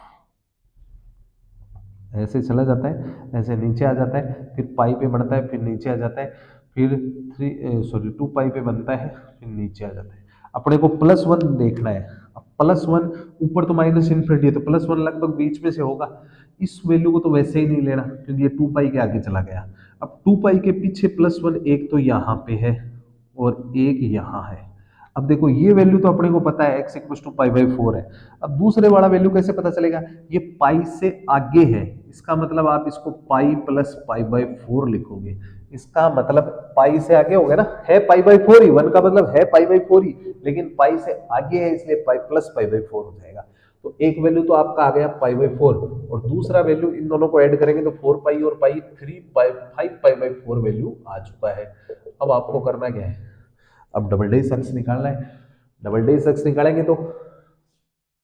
ऐसे चला जाता है, ऐसे नीचे आ जाता है, फिर पाई पे बढ़ता है, फिर नीचे आ जाता है, फिर टू पाई पे बनता है, फिर नीचे आ जाता है। अपने को प्लस वन देखना है। अब प्लस वन, ऊपर तो माइनस इन्फिनिटी है तो प्लस वन लगभग बीच में से होगा। इस वैल्यू को तो वैसे ही नहीं लेना क्योंकि ये टू पाई के आगे चला गया। अब टू पाई के पीछे प्लस वन एक तो यहाँ पे है और एक यहाँ है। अब देखो ये वैल्यू तो अपने को पता है x equal to pi by four है। अब दूसरे वाला वैल्यू कैसे पता चलेगा, ये पाई से आगे है, इसका मतलब आप इसको pi plus pi by four लिखोगे। इसका मतलब पाई से आगे हो गया ना, है पाई बाई फोर ही, वन का मतलब है पाई बाई फोर ही, लेकिन पाई से आगे है इसलिए pi plus pi by four हो जाएगा। तो एक वैल्यू तो आपका आ गया पाई बाई फोर और दूसरा वैल्यू इन दोनों को ऐड करेंगे तो फोर पाई और pi three pi five pi by four value आ चुका है। अब आपको करना क्या है, अब डबल डेज एक्स निकालना है। डबल डेज एक्स निकालेंगे तो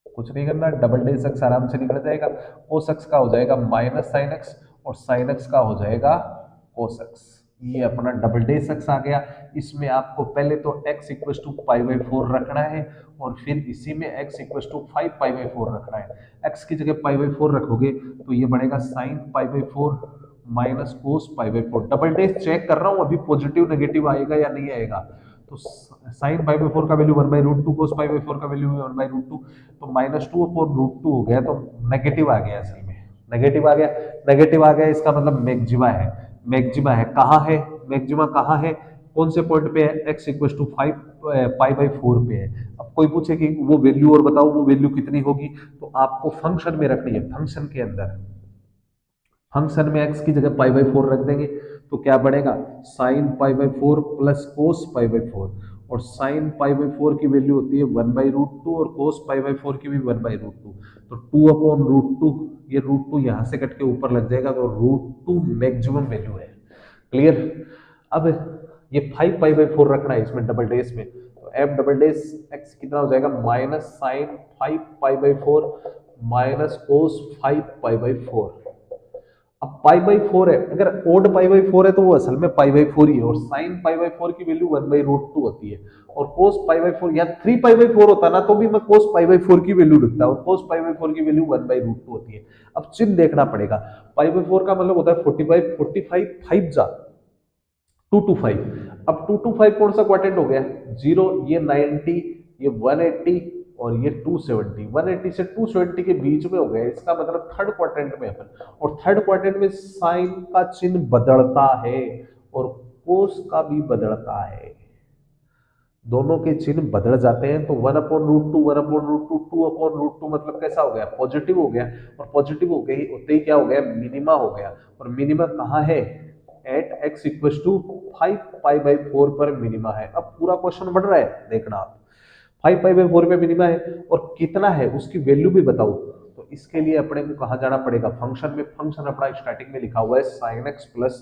कुछ नहीं करना, डबल डेज एक्स आराम से निकल जाएगा। कोस एक्स का हो जाएगा माइनस साइन एक्स और साइन एक्स का हो जाएगा कोस एक्स। ये अपना डबल डेज एक्स आ गया। इसमें आपको पहले तो x equal to pi by four रखना है और फिर इसी में x equal to five pi by four रखना है। x की जगह पाई बाई फोर रखोगे तो ये बनेगा sine pi by four minus cos pi by four. Double डेज चेक कर रहा हूँ अभी पॉजिटिव नेगेटिव आएगा या नहीं आएगा। तो साइन पाई बाई फोर का value one by root two, cos pi by four का value one by root two, तो minus two upon root two हो गया, तो नेगेटिव आ गया, असल में नेगेटिव आ गया। नेगेटिव आ गया इसका मतलब मैक्सिमा है। मैक्सिमा है कहाँ है, मैक्सिमा कहाँ है, कौन से पॉइंट पे है, x equal to five pi by four पे है। अब कोई पूछे कि वो वैल्यू और बताओ, वो वैल्यू कितनी होगी, तो आपको फंक्शन में रखनी है, फंक्शन के अंदर। फंक्शन में x की जगह पाई बाई फोर रख देंगे तो क्या बढ़ेगा, sign pi by four plus cos pi by four, और साइन पाई बाई फोर की वैल्यू होती है वन बाई रूट टू और कोस पाई बाई फोर की भी वन बाई रूट टू, तो टू अपॉन रूट टू, ये रूट टू यहाँ से कट के ऊपर लग जाएगा तो रूट टू मैक्सिमम वैल्यू है। क्लियर। अब ये फाइव पाई बाई फोर रखना है इसमें डबल डेज में, तो एफ डबल डेज एक्स कितना हो जाएगा, minus sine five pi by four minus cos five pi by four. अब पाई बाई फोर है, अगर ओड पाई बाई फोर है तो वो असल में पाई बाई फोर ही है, और साइन पाई बाई फोर की value one by root two होती है, और कोस पाई बाई फोर या थ्री पाई बाई फोर होता ना तो भी मैं कोस पाई बाई फोर की वैल्यू रखता, और कोस पाई बाई फोर की value one by root two होती है। अब चिन्ह देखना पड़ेगा, पाई बाई फोर का मतलब होता है 45, 45 फाइव जा 225। अब 225 कौन सा क्वाड्रेंट हो गया, जीरो, ये 90, ये 180 और ये 270। 180 से 270 के बीच में हो गया, इसका मतलब थर्ड क्वाड्रेंट में अपन, और थर्ड क्वाड्रेंट में साइन का चिन्ह बदलता है और कोस का भी बदलता है, दोनों के चिन्ह बदल जाते हैं। तो one upon root two, one upon root two, two upon root two मतलब कैसा हो गया, पॉजिटिव हो गया, और पॉजिटिव हो गई होते ही क्या हो गया, मिनिमा हो गया। और मिनिमा कहाँ है, at x equal to five pi by four पर मिनिमा है। अब पूरा क्वेश्चन बढ़ रहा है, देखना आप, फाइव पाई बाई फोर पे मिनिमा है और कितना है उसकी वैल्यू भी बताओ। तो इसके लिए अपने को कहाँ जाना पड़ेगा, फंक्शन में। फंक्शन अपना स्टार्टिंग में लिखा हुआ है sign X plus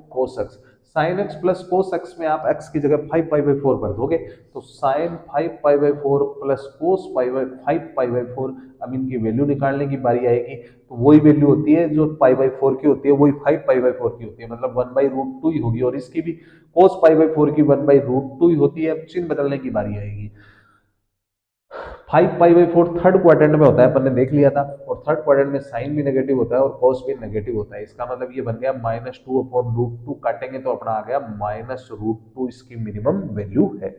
cos x. Sign X plus cos x में आप एक्स की जगह फाइव पाई बाई फोर भर दोगे, तो sine five pi by four plus cos pi by five pi by four. अब इनकी वैल्यू निकालने की बारी आएगी, तो वही वैल्यू होती है जो पाई बाई फोर की होती है, वही फाइव पाई बाई फोर की होती है, मतलब वन बाई रूट टू ही होगी, और इसकी भी कोस पाई बाई फोर की वन बाई रूट टू ही होती है। अब चिन्ह बदलने की बारी आएगी। Five pi by four third quadrant में होता है, अपन ने देख लिया था, और थर्ड क्वाड्रेंट में साइन भी नेगेटिव होता है और कॉस भी नेगेटिव होता है। इसका मतलब ये बन गया minus two upon root two, काटेंगे तो अपना आ गया माइनस रूट टू, इसकी मिनिमम वैल्यू है।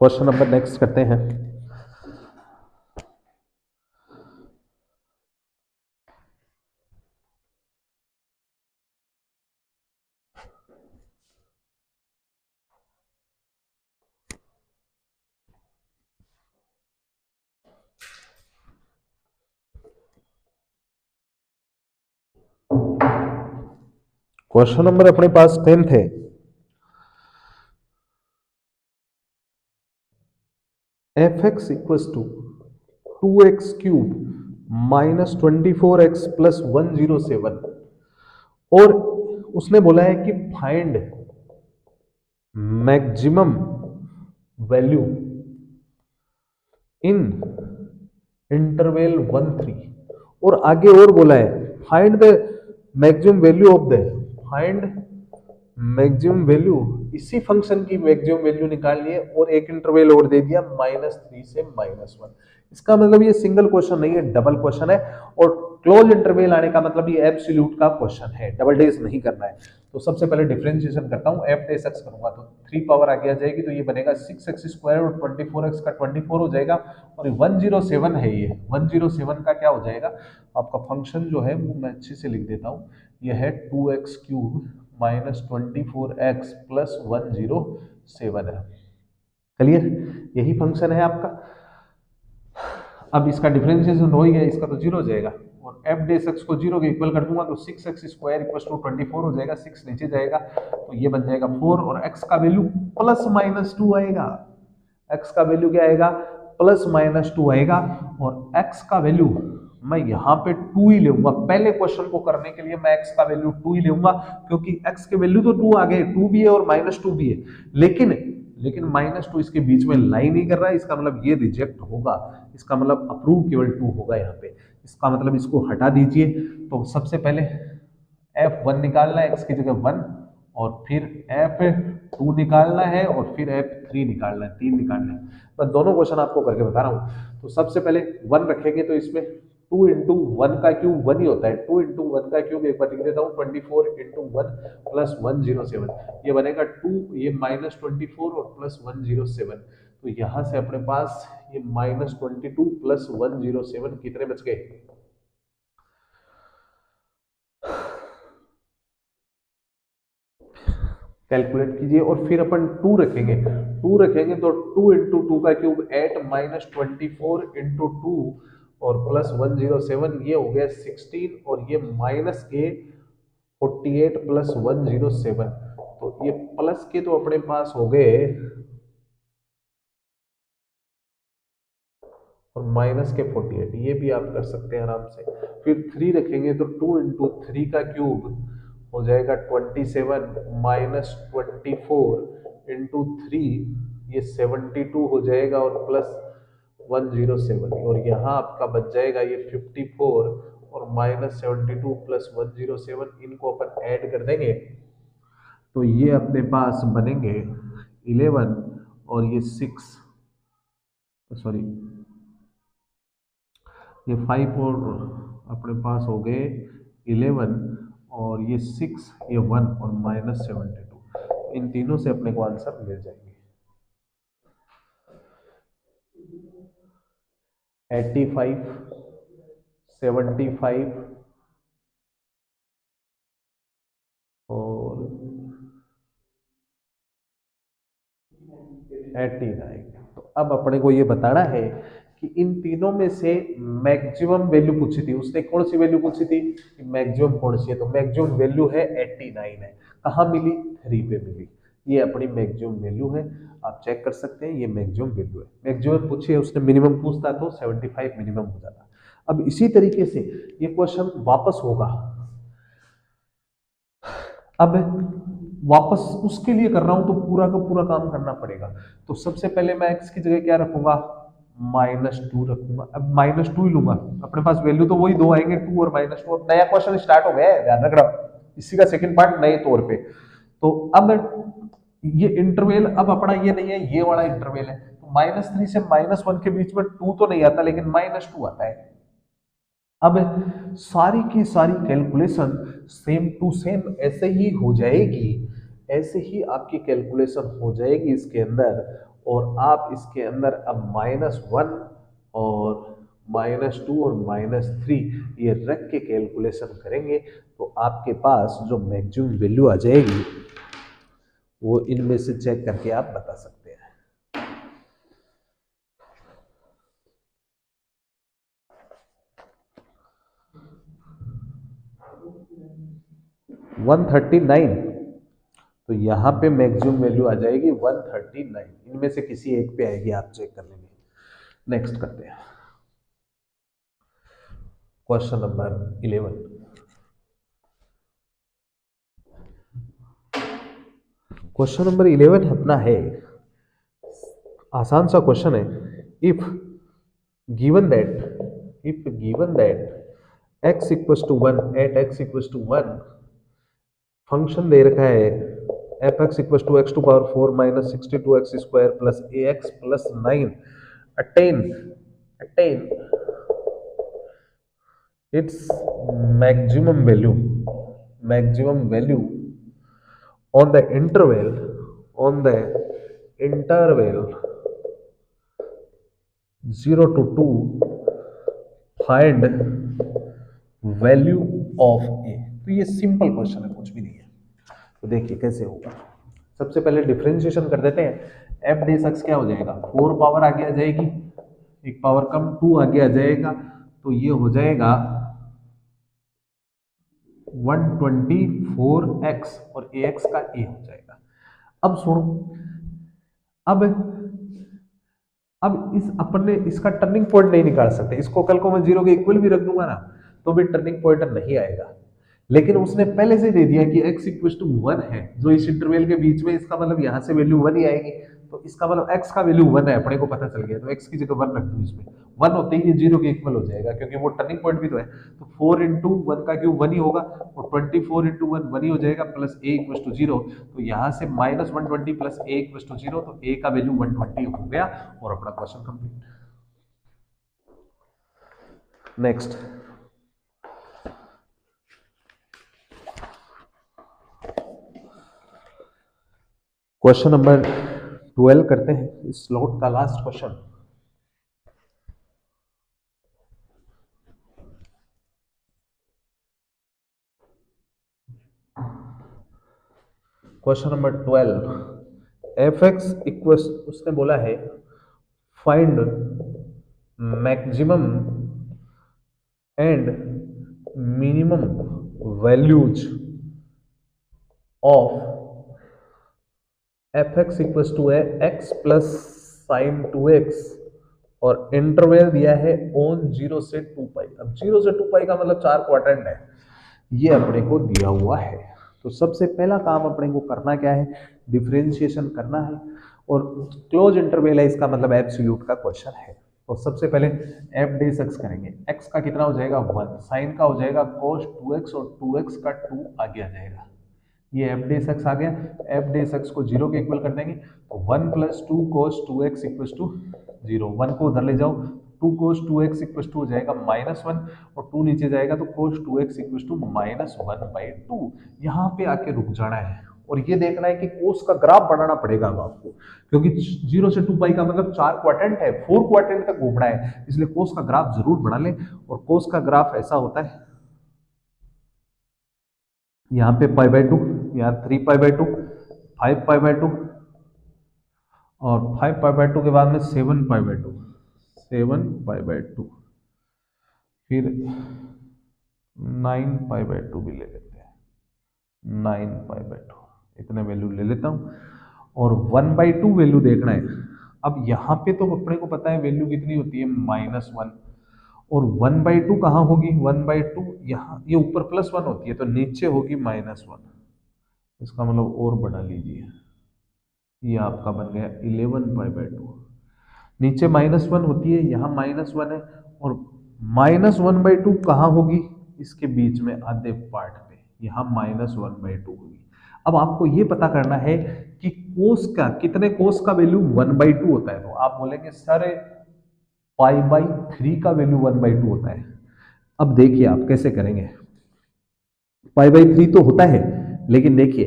क्वेश्चन नंबर नेक्स्ट करते हैं। क्वेश्चन नंबर अपने पास 10 है। F x equals to 2x³ minus 24x plus 107 और उसने बोला है कि find maximum value in interval 1-3 और आगे और बोला है find the maximum value of the find maximum value, इसी फंक्शन की मैक्सिमम वैल्यू निकालनी है और एक इंटरवल और दे दिया -3 से -1। इसका मतलब ये सिंगल क्वेश्चन नहीं है, डबल क्वेश्चन है और क्लोज इंटरवल आने का मतलब ये एब्सोल्यूट का क्वेश्चन है, डबल डेज नहीं करना है। तो सबसे पहले डिफरेंशिएशन करता हूं, f डेश x करूंगा तो 3 पावर आगे आ जाएगी तो ये बनेगा 6x² और 24x का 24 हो जाएगा और 107 है, ये 107 का क्या हो जाएगा आपका फंक्शन जो है वो मैं अच्छे से लिख देता हूं, ये है 2x³ माइनस 24x प्लस 107 है। क्लियर, यही फंक्शन है आपका। अब इसका डिफरेंशिएशन हो ही गया, इसका तो 0 हो जाएगा और f डेश x को 0 के इक्वल कर दूंगा तो 6x² इक्वल टू 24 हो जाएगा, 6 नीचे जाएगा तो ये बन जाएगा 4 और x का वैल्यू +-2 आएगा। x का वैल्यू क्या आएगा +-2 आएगा और x का वैल्यू मैं यहाँ पे 2 ही लूंगा। पहले क्वेश्चन को करने के लिए मैं x का वैल्यू 2 ही लूंगा क्योंकि x के वैल्यू तो 2 आ गए, 2 भी है और -2 भी है, लेकिन -2 इसके बीच में लाई नहीं कर रहा है, इसका मतलब ये रिजेक्ट होगा, इसका मतलब अप्रूव केवल 2 होगा यहाँ पे, इसका मतलब इसको हटा दीजिए। तो सबसे पहले f1 निकालना है, x की जगह 1 और फिर f2 निकालना है और फिर f3 निकालना है, 3 निकालना है। मैं दोनों क्वेश्चन आपको करके बता रहा हूँ। तो सबसे पहले 1 रखेंगे तो इसमें 2 इंटू 1 का क्यूब 1 ही होता है, 2 इंटू 1 का क्यूब एक बार लिख देता हूँ 24 इंटू 1 प्लस 107, ये बनेगा 2, ये -24 और प्लस 107। तो यहाँ से अपने पास ये -22 प्लस 107 कितने बच गए, कैलकुलेट कीजिए और फिर अपन 2 रखेंगे, 2 रखेंगे तो 2 इंटू 2 का क्यूब 8 -24 इंटू 2 और प्लस 107, ये हो गया 16 और ये माइनस के 48 प्लस 107, तो ये प्लस के तो अपने पास हो गए और माइनस के 48, ये भी आप कर सकते हैं आराम से। फिर 3 रखेंगे तो 2 इंटू 3 का क्यूब हो जाएगा 27 माइनस 24 इंटू 3, ये 72 हो जाएगा और प्लस 107 और यहाँ आपका बच जाएगा ये 54 और -72 प्लस 107, इनको अपन ऐड कर देंगे तो ये अपने पास बनेंगे 11 और ये 6, सॉरी ये 5 और अपने पास हो गए 11 और ये 6, ये 1 और -72, इन तीनों से अपने को आंसर मिल जाएंगे 85, 75 और 89। तो अब अपने को ये बताना है कि इन तीनों में से मैक्सिमम वैल्यू पूछी थी उसने, कौन सी वैल्यू पूछी थी कि मैक्सिमम कौन सी है, तो मैक्सिमम वैल्यू है 89 है, कहाँ मिली 3 पे मिली, ये अपनी मैक्सिमम वैल्यू है, आप चेक कर सकते हैं ये मैक्सिमम वैल्यू है। मैक्सिमम पूछी है उसने, मिनिमम पूछता तो 75 मिनिमम हो जाता। अब इसी तरीके से ये क्वेश्चन वापस होगा, अब वापस उसके लिए कर रहा हूं तो पूरा का पूरा काम करना पड़ेगा। तो सबसे पहले मैं x की जगह क्या रखूंगा -2 रखूंगा, अब -2 ही लूंगा, अपने पास वैल्यू तो वही दो आएंगे 2 और -2। अब नया क्वेश्चन स्टार्ट हो गया है, ध्यान रखना, इसी का सेकंड पार्ट नए तौर पे। तो अब ये इंटरवल अब अपना ये नहीं है, ये वाला इंटरवल है, तो -3 से -1 के बीच में 2 तो नहीं आता लेकिन -2 आता है। अब सारी की सारी कैलकुलेशन सेम टू सेम ऐसे ही हो जाएगी, ऐसे ही आपकी कैलकुलेशन हो जाएगी इसके अंदर, और आप इसके अंदर अब -1 और -2 और -3 ये रख के कैलकुलेशन करेंगे, तो आपके पास जो मैक्सिमम वैल्यू आ जाएगी वो इनमें से चेक करके आप बता सकते हैं। 139, तो यहाँ पे मैक्सिमम वैल्यू आ जाएगी 139, इनमें से किसी एक पे आएगी, आप चेक कर लेंगे। नेक्स्ट करते हैं क्वेश्चन नंबर 11। क्वेश्चन नंबर 11 अपना है, आसान सा क्वेश्चन है। If given that x equals to 1 at x equals to 1, function दे रखा है F x equals to x to power 4 minus 62x square plus ax plus 9, attain its maximum value on the interval 0 to 2, find value of a। तो ये simple question है, कुछ भी नहीं है। तो देखिए कैसे होगा। सबसे पहले डिफरेंशिएशन कर देते हैं। एफ डी एक्स क्या हो जाएगा, 4 पावर आगे आ जाएगी, एक पावर कम 2 आगे आ जाएगा, तो ये हो जाएगा 124x और ax का a हो जाएगा। अब सुनो, अब इस अपन ने इसका टर्निंग पॉइंट नहीं निकाल सकते, इसको कल को मैं 0 के इक्वल भी रख दूंगा ना तो भी टर्निंग पॉइंट नहीं आएगा। लेकिन उसने पहले से दे दिया कि x इक्वल टू 1 है, जो इस इंटरवल के बीच में, इसका मतलब यहां से वैल्यू 1 ही आएगी, तो इसका मतलब x का वैल्यू 1 है, अपने को पता चल गया। तो x की जगह 1 रख दूं, इसमें 1 होते ही ये 0 के इक्वल हो जाएगा, क्योंकि वो टर्निंग पॉइंट भी तो है। तो 4 इंटू 1 का क्यूब 1 ही होगा, और 24 इंटू 1 1 ही हो जाएगा, प्लस a इक्वल टू 0। तो यहाँ से -120 प्लस a इक्वल टू 0, तो a का वैल्यू 120 हो गया, और अपना question complete. Next question number 12 करते हैं, इस स्लॉट का last question. Question number 12, f x equals, उसने बोला है find maximum and minimum values of F x equals to x plus sine 2x, और इंटरवल दिया है ऑन 0 से 2 पाई। अब 0 से 2 पाई का मतलब 4 क्वाड्रेंट है, ये अपने को दिया हुआ है। तो सबसे पहला काम अपने को करना क्या है, डिफरेंशिएशन करना है, और क्लोज इंटरवल है, इसका मतलब एब्सोल्यूट का क्वेश्चन है। तो सबसे पहले एफ डी एक्स करेंगे। एक्स का कितना हो जाएगा 1, साइन का हो जाएगा cos 2x, और 2x का 2 आगे आ जाएगा। ये एफ डी एक्स आ गया। एफ डी एक्स को 0 के इक्वल कर देंगे, तो 1 plus 2 cos 2x equal to 0, 1 को उधर ले जाओ, 2 cos 2x इक्वल टू हो जाएगा -1, और 2 नीचे जाएगा तो cos 2x इक्वल टू -1/2। यहाँ पे आके रुक जाना है, और ये देखना है कि कोस का ग्राफ बनाना पड़ेगा अब आपको, क्योंकि 0 से 2 पाई का मतलब 4 क्वाड्रेंट है, 4 क्वाड्रेंट तक घूमना है, इसलिए कोस का ग्राफ जरूर बना लें। और कोस का ग्राफ ऐसा होता है, यहाँ पे π/2, यहाँ 3π/2, 5π/2, और 5π/2 के बाद में 7π/2, 7π/2, फिर 9π/2 भी ले लेते हैं, 9π/2, इतने वैल्यू ले लेता हूँ। और 1/2 वैल्यू देखना है। अब यहाँ पे तो अपने को पता है वैल्यू कितनी होती है -1, और 1/2 कहाँ होगी, 1/2 यहाँ, ये ऊपर +1 होती है, तो नीचे होगी -1, इसका मतलब और बढ़ा लीजिए, ये आपका बन गया 11π/2। नीचे -1 होती है, यहाँ -1 है, और -1/2 कहाँ होगी, इसके बीच में आधे पार्ट पे, यहाँ -1/2 होगी। अब आपको ये पता करना है कि कोस का, कितने कोस का वैल्यू 1/2 होता है। तो आप बोलेंगे सर π/3 का वैल्यू 1/2 होता है। अब देखिए आप कैसे करेंगे, π/3 तो होता है, लेकिन देखिए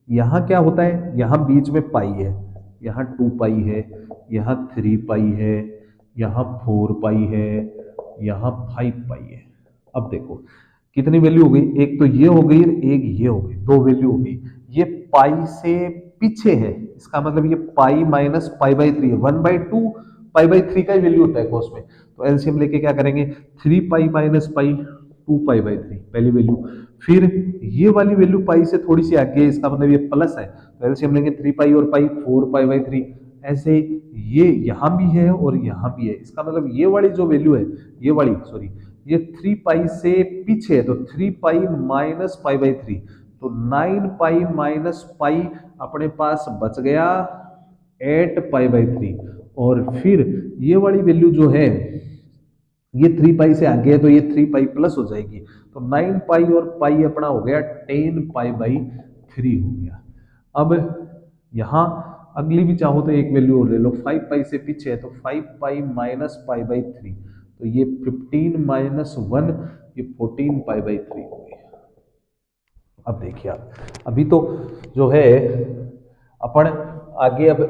यहाँ क्या होता है, यहाँ बीच में पाई है, यहाँ 2 पाई है, यहाँ 3 पाई है, यहाँ 4 पाई है, यहाँ 5 पाई है। अब देखो कितनी वैल्यू हो गई, एक तो ये हो गई, एक ये हो गई, दो वैल्यू हो गई। ये पाई से पीछे है, इसका मतलब ये pi minus pi by three है, 1/2 पाई बाई थ्री का ही वैल्यू होता है cos में। तो एलसीएम लेके क्या करेंगे, 3 pi minus pi 2 pi by three पहली वैल्यू। फिर ये वाली वैल्यू पाई से थोड़ी सी आगे है, इसका मतलब ये प्लस है, तो एलसीएम लेंगे 3 पाई और पाई 4 पाई बाई थ्री। ऐसे ये यहाँ भी है और यहाँ भी है, इसका मतलब ये वाली जो वैल्यू है, ये वाली सॉरी, ये 3 पाई से पीछे है, तो 3 pi minus pi by three, तो 9 पाई माइनस पाई अपने पास बच गया 8 पाई बाई थ्री। और फिर ये वाली वैल्यू जो है, ये 3 पाई से आगे है, तो ये 3 पाई प्लस हो जाएगी, तो 9 पाई और पाई अपना हो गया 10 पाई बाई थ्री हो गया। अब यहाँ अगली भी चाहो तो एक वैल्यू और ले लो, 5 पाई से पीछे है, तो 5 pi minus pi by three, तो ये 15 माइनस 1, ये 14 पाई बाई थ्री हो गई। अब देखिए आप, अभी तो जो है अपन आगे अब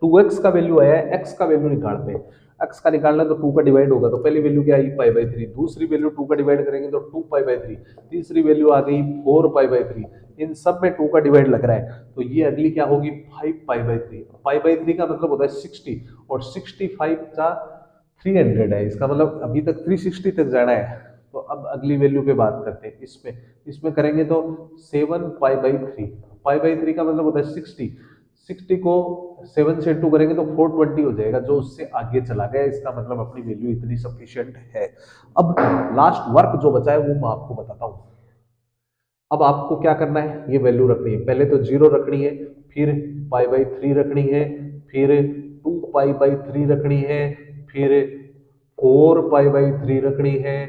2x का वैल्यू आया है, x का वैल्यू निकालते हैं। x का निकालना तो 2 का डिवाइड होगा, तो पहली वैल्यू क्या आई पाई बाई थ्री, दूसरी वैल्यू 2 का डिवाइड करेंगे तो 2 पाई बाई थ्री, तीसरी वैल्यू आ गई 4 पाई बाई थ्री। इन सब में 2 का डिवाइड लग रहा है, तो ये अगली क्या होगी 5 pi by three. Pi by three का मतलब होता है 60, और 65 का 300 है, इसका मतलब अभी तक 360 तक जाना है। तो अब अगली वैल्यू पे बात करते हैं, इसमें इसमें करेंगे तो 7 पाई by three, pi by three का मतलब होता है 60, 60 को 7 से 2 करेंगे तो 420 हो जाएगा, जो उससे आगे चला गया, इसका मतलब अपनी वैल्यू इतनी सफिशिएंट है। अब लास्ट वर्क जो बचा है वो मैं आपको बताता हूँ। अब आपको क्या करना है, ये वैल्यू रखनी है, पहले तो 0 रखनी है, फिर पाई बाई थ्री रखनी है, फिर 2 पाई बाई थ्री रखनी है, फिर 4 पाई बाई थ्री रखनी है,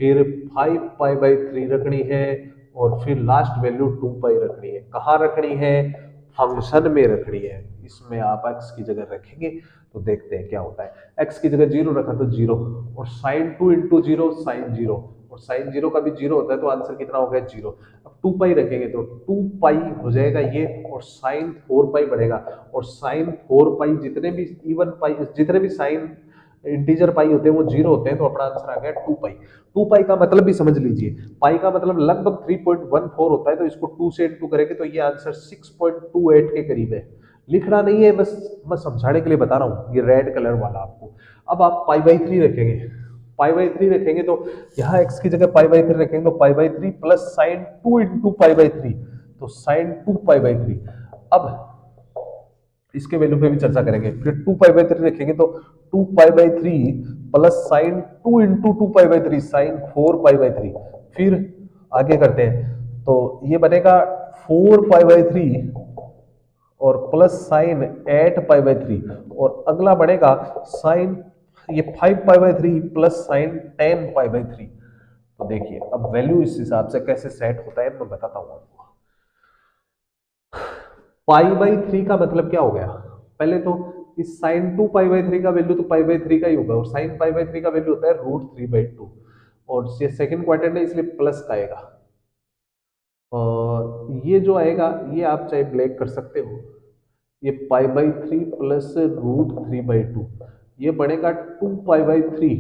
फिर 5 पाई बाई थ्री रखनी है, और फिर लास्ट वैल्यू 2 पाई रखनी है। कहाँ रखनी है, फंक्शन में रखनी है। इसमें आप x की जगह रखेंगे तो देखते हैं क्या होता है। x की जगह 0 रखा तो 0, और साइन 2 इंटू जीरो साइन 0, और साइन 0 का भी 0 होता है, तो आंसर कितना हो गया 0। अब 2 पाई रखेंगे तो 2 पाई हो जाएगा ये, और साइन 4 पाई बढ़ेगा, और साइन 4 पाई जितने भी इवन पाई, जितने भी साइन इंटीजर पाई होते हैं वो 0 होते हैं, तो अपना आंसर आ गया 2 पाई। 2 पाई का मतलब भी समझ लीजिए, पाई का मतलब लगभग 3.14 होता है, तो इसको 2 से इंटू करेंगे तो ये आंसर 6.28 के करीब है। लिखना नहीं है, बस मैं समझाने के लिए बता रहा हूँ, ये रेड कलर वाला आपको। अब आप पाई बाई थ्री रखेंगे, पाई बाई थ्री रखेंगे तो यहाँ x की जगह पाई बाई थ्री रखेंगे, तो पाई by three plus sine 2 into pi by three, तो साइन 2 पाई बाई थ्री। अब इसके वैल्यू पे भी चर्चा करेंगे, फिर 2 पाई बाई थ्री रखेंगे तो 2 pi by three plus sine 2 into 2 pi by three, sine 4 pi by three. फिर आगे करते हैं, तो ये बनेगा 4 पाई बाई थ्री और plus sine 8 pi by three, और अगला बनेगा साइन ये 5 pi by three plus sine 10 pi by three. तो देखिए अब वैल्यू इस हिसाब से कैसे सेट होता है मैं बताता हूँ आपको। पाई बाई थ्री का मतलब क्या हो गया, पहले तो इस साइन 2 पाई बाई थ्री का वैल्यू तो पाई बाई थ्री का ही होगा, और साइन पाई बाई थ्री का वैल्यू होता है √3/2, और ये सेकंड क्वाड्रेंट है इसलिए प्लस का आएगा। और ये जो आएगा ये आप चाहे ब्लैक कर सकते हो, ये पाई बाई थ्री प्लस √3/2, ये बनेगा 2 पाई बाई थ्री,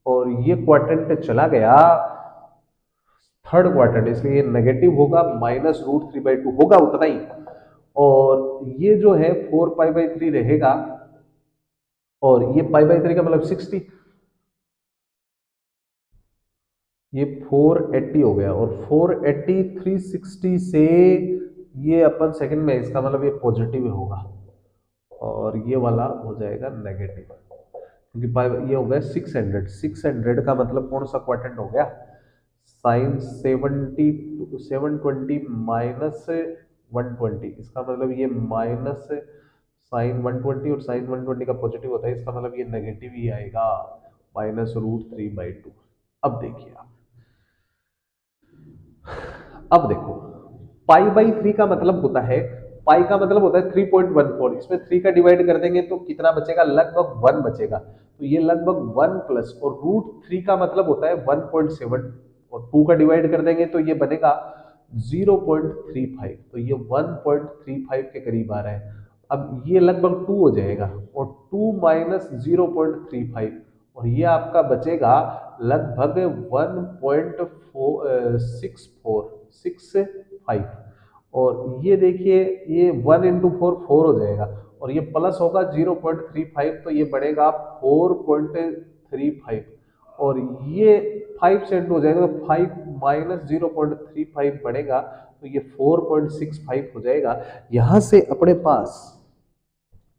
और ये क्वाड्रेंट चला गया थर्ड क्वाड्रेंट, इसलिए ये नेगेटिव होगा, माइनस √3/2 होगा उतना ही। और ये जो है 4 पाई बाई थ्री रहेगा, और ये पाई बाई थ्री का मतलब 60, ये 480 हो गया, और 480 360 से ये अपन सेकंड में, इसका मतलब ये पॉजिटिव होगा, और ये वाला हो जाएगा नेगेटिव, क्योंकि ये हो गया 600, 600 का मतलब कौन सा क्वाड्रेंट हो गया, साइन 720 माइनस 120, इसका मतलब ये माइनस साइन 120, और साइन 120 का पॉजिटिव होता है, इसका मतलब ये नेगेटिव ही आएगा, -√3/2। अब देखिए आप, अब देखो पाई बाई थ्री का मतलब होता है, पाई का मतलब होता है 3.14, इसमें 3 का डिवाइड कर देंगे तो कितना बचेगा, लगभग 1 बचेगा, तो ये लगभग 1 प्लस, और √3 का मतलब होता है 1.7, और 2 का डिवाइड कर देंगे तो ये बनेगा 0.35, तो ये 1.35 के करीब आ रहा है। अब ये लगभग 2 हो जाएगा, और 2 माइनस 0.35, और ये आपका बचेगा लगभग 1.65, और ये देखिए ये 1 इंटू 4 हो जाएगा, और ये प्लस होगा 0.35, तो ये बढ़ेगा 4.35, और ये 5 सेंट हो जाएगा, तो 5 माइनस 0.35 बढ़ेगा, तो ये 4.65 हो जाएगा। यहां से अपने पास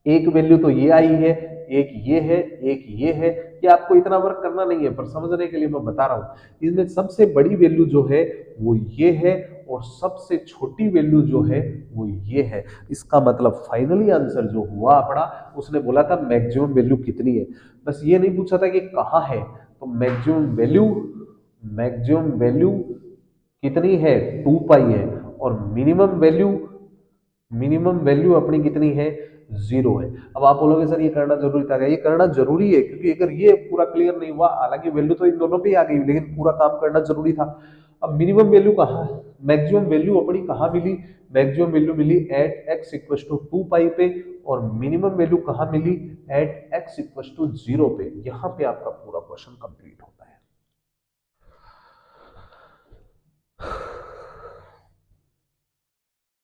एक वैल्यू तो ये आई है, एक ये है, एक ये है। ये आपको इतना वर्क करना नहीं है, पर समझने के लिए मैं बता रहा हूं। इसमें सबसे बड़ी वैल्यू जो है वो ये है, और सबसे छोटी वैल्यू जो है वो ये है। इसका मतलब फाइनली आंसर जो हुआ अपना, उसने बोला था मैक्सिमम वैल्यू कितनी है, बस ये नहीं पूछा था कि कहाँ है। तो मैक्सिमम वैल्यू कितनी है, 2 पाई है, और मिनिमम वैल्यू अपनी कितनी है, 0 है। अब आप बोलोगे सर ये करना जरूरी था क्या? ये करना जरूरी है, क्योंकि अगर ये पूरा क्लियर नहीं हुआ, हालांकि वैल्यू तो इन दोनों पे ही आ गई, लेकिन पूरा काम करना जरूरी था। अब मिनिमम वैल्यू कहाँ है, मैक्सिमम वैल्यू अपनी कहाँ मिली, मैक्सिमम वैल्यू मिली at x equal to 2 pi पे, और मिनिमम वैल्यू कहाँ मिली, एट एक्स इक्वल टू 0 पे। यहाँ पे आपका पूरा क्वेश्चन कंप्लीट होता है।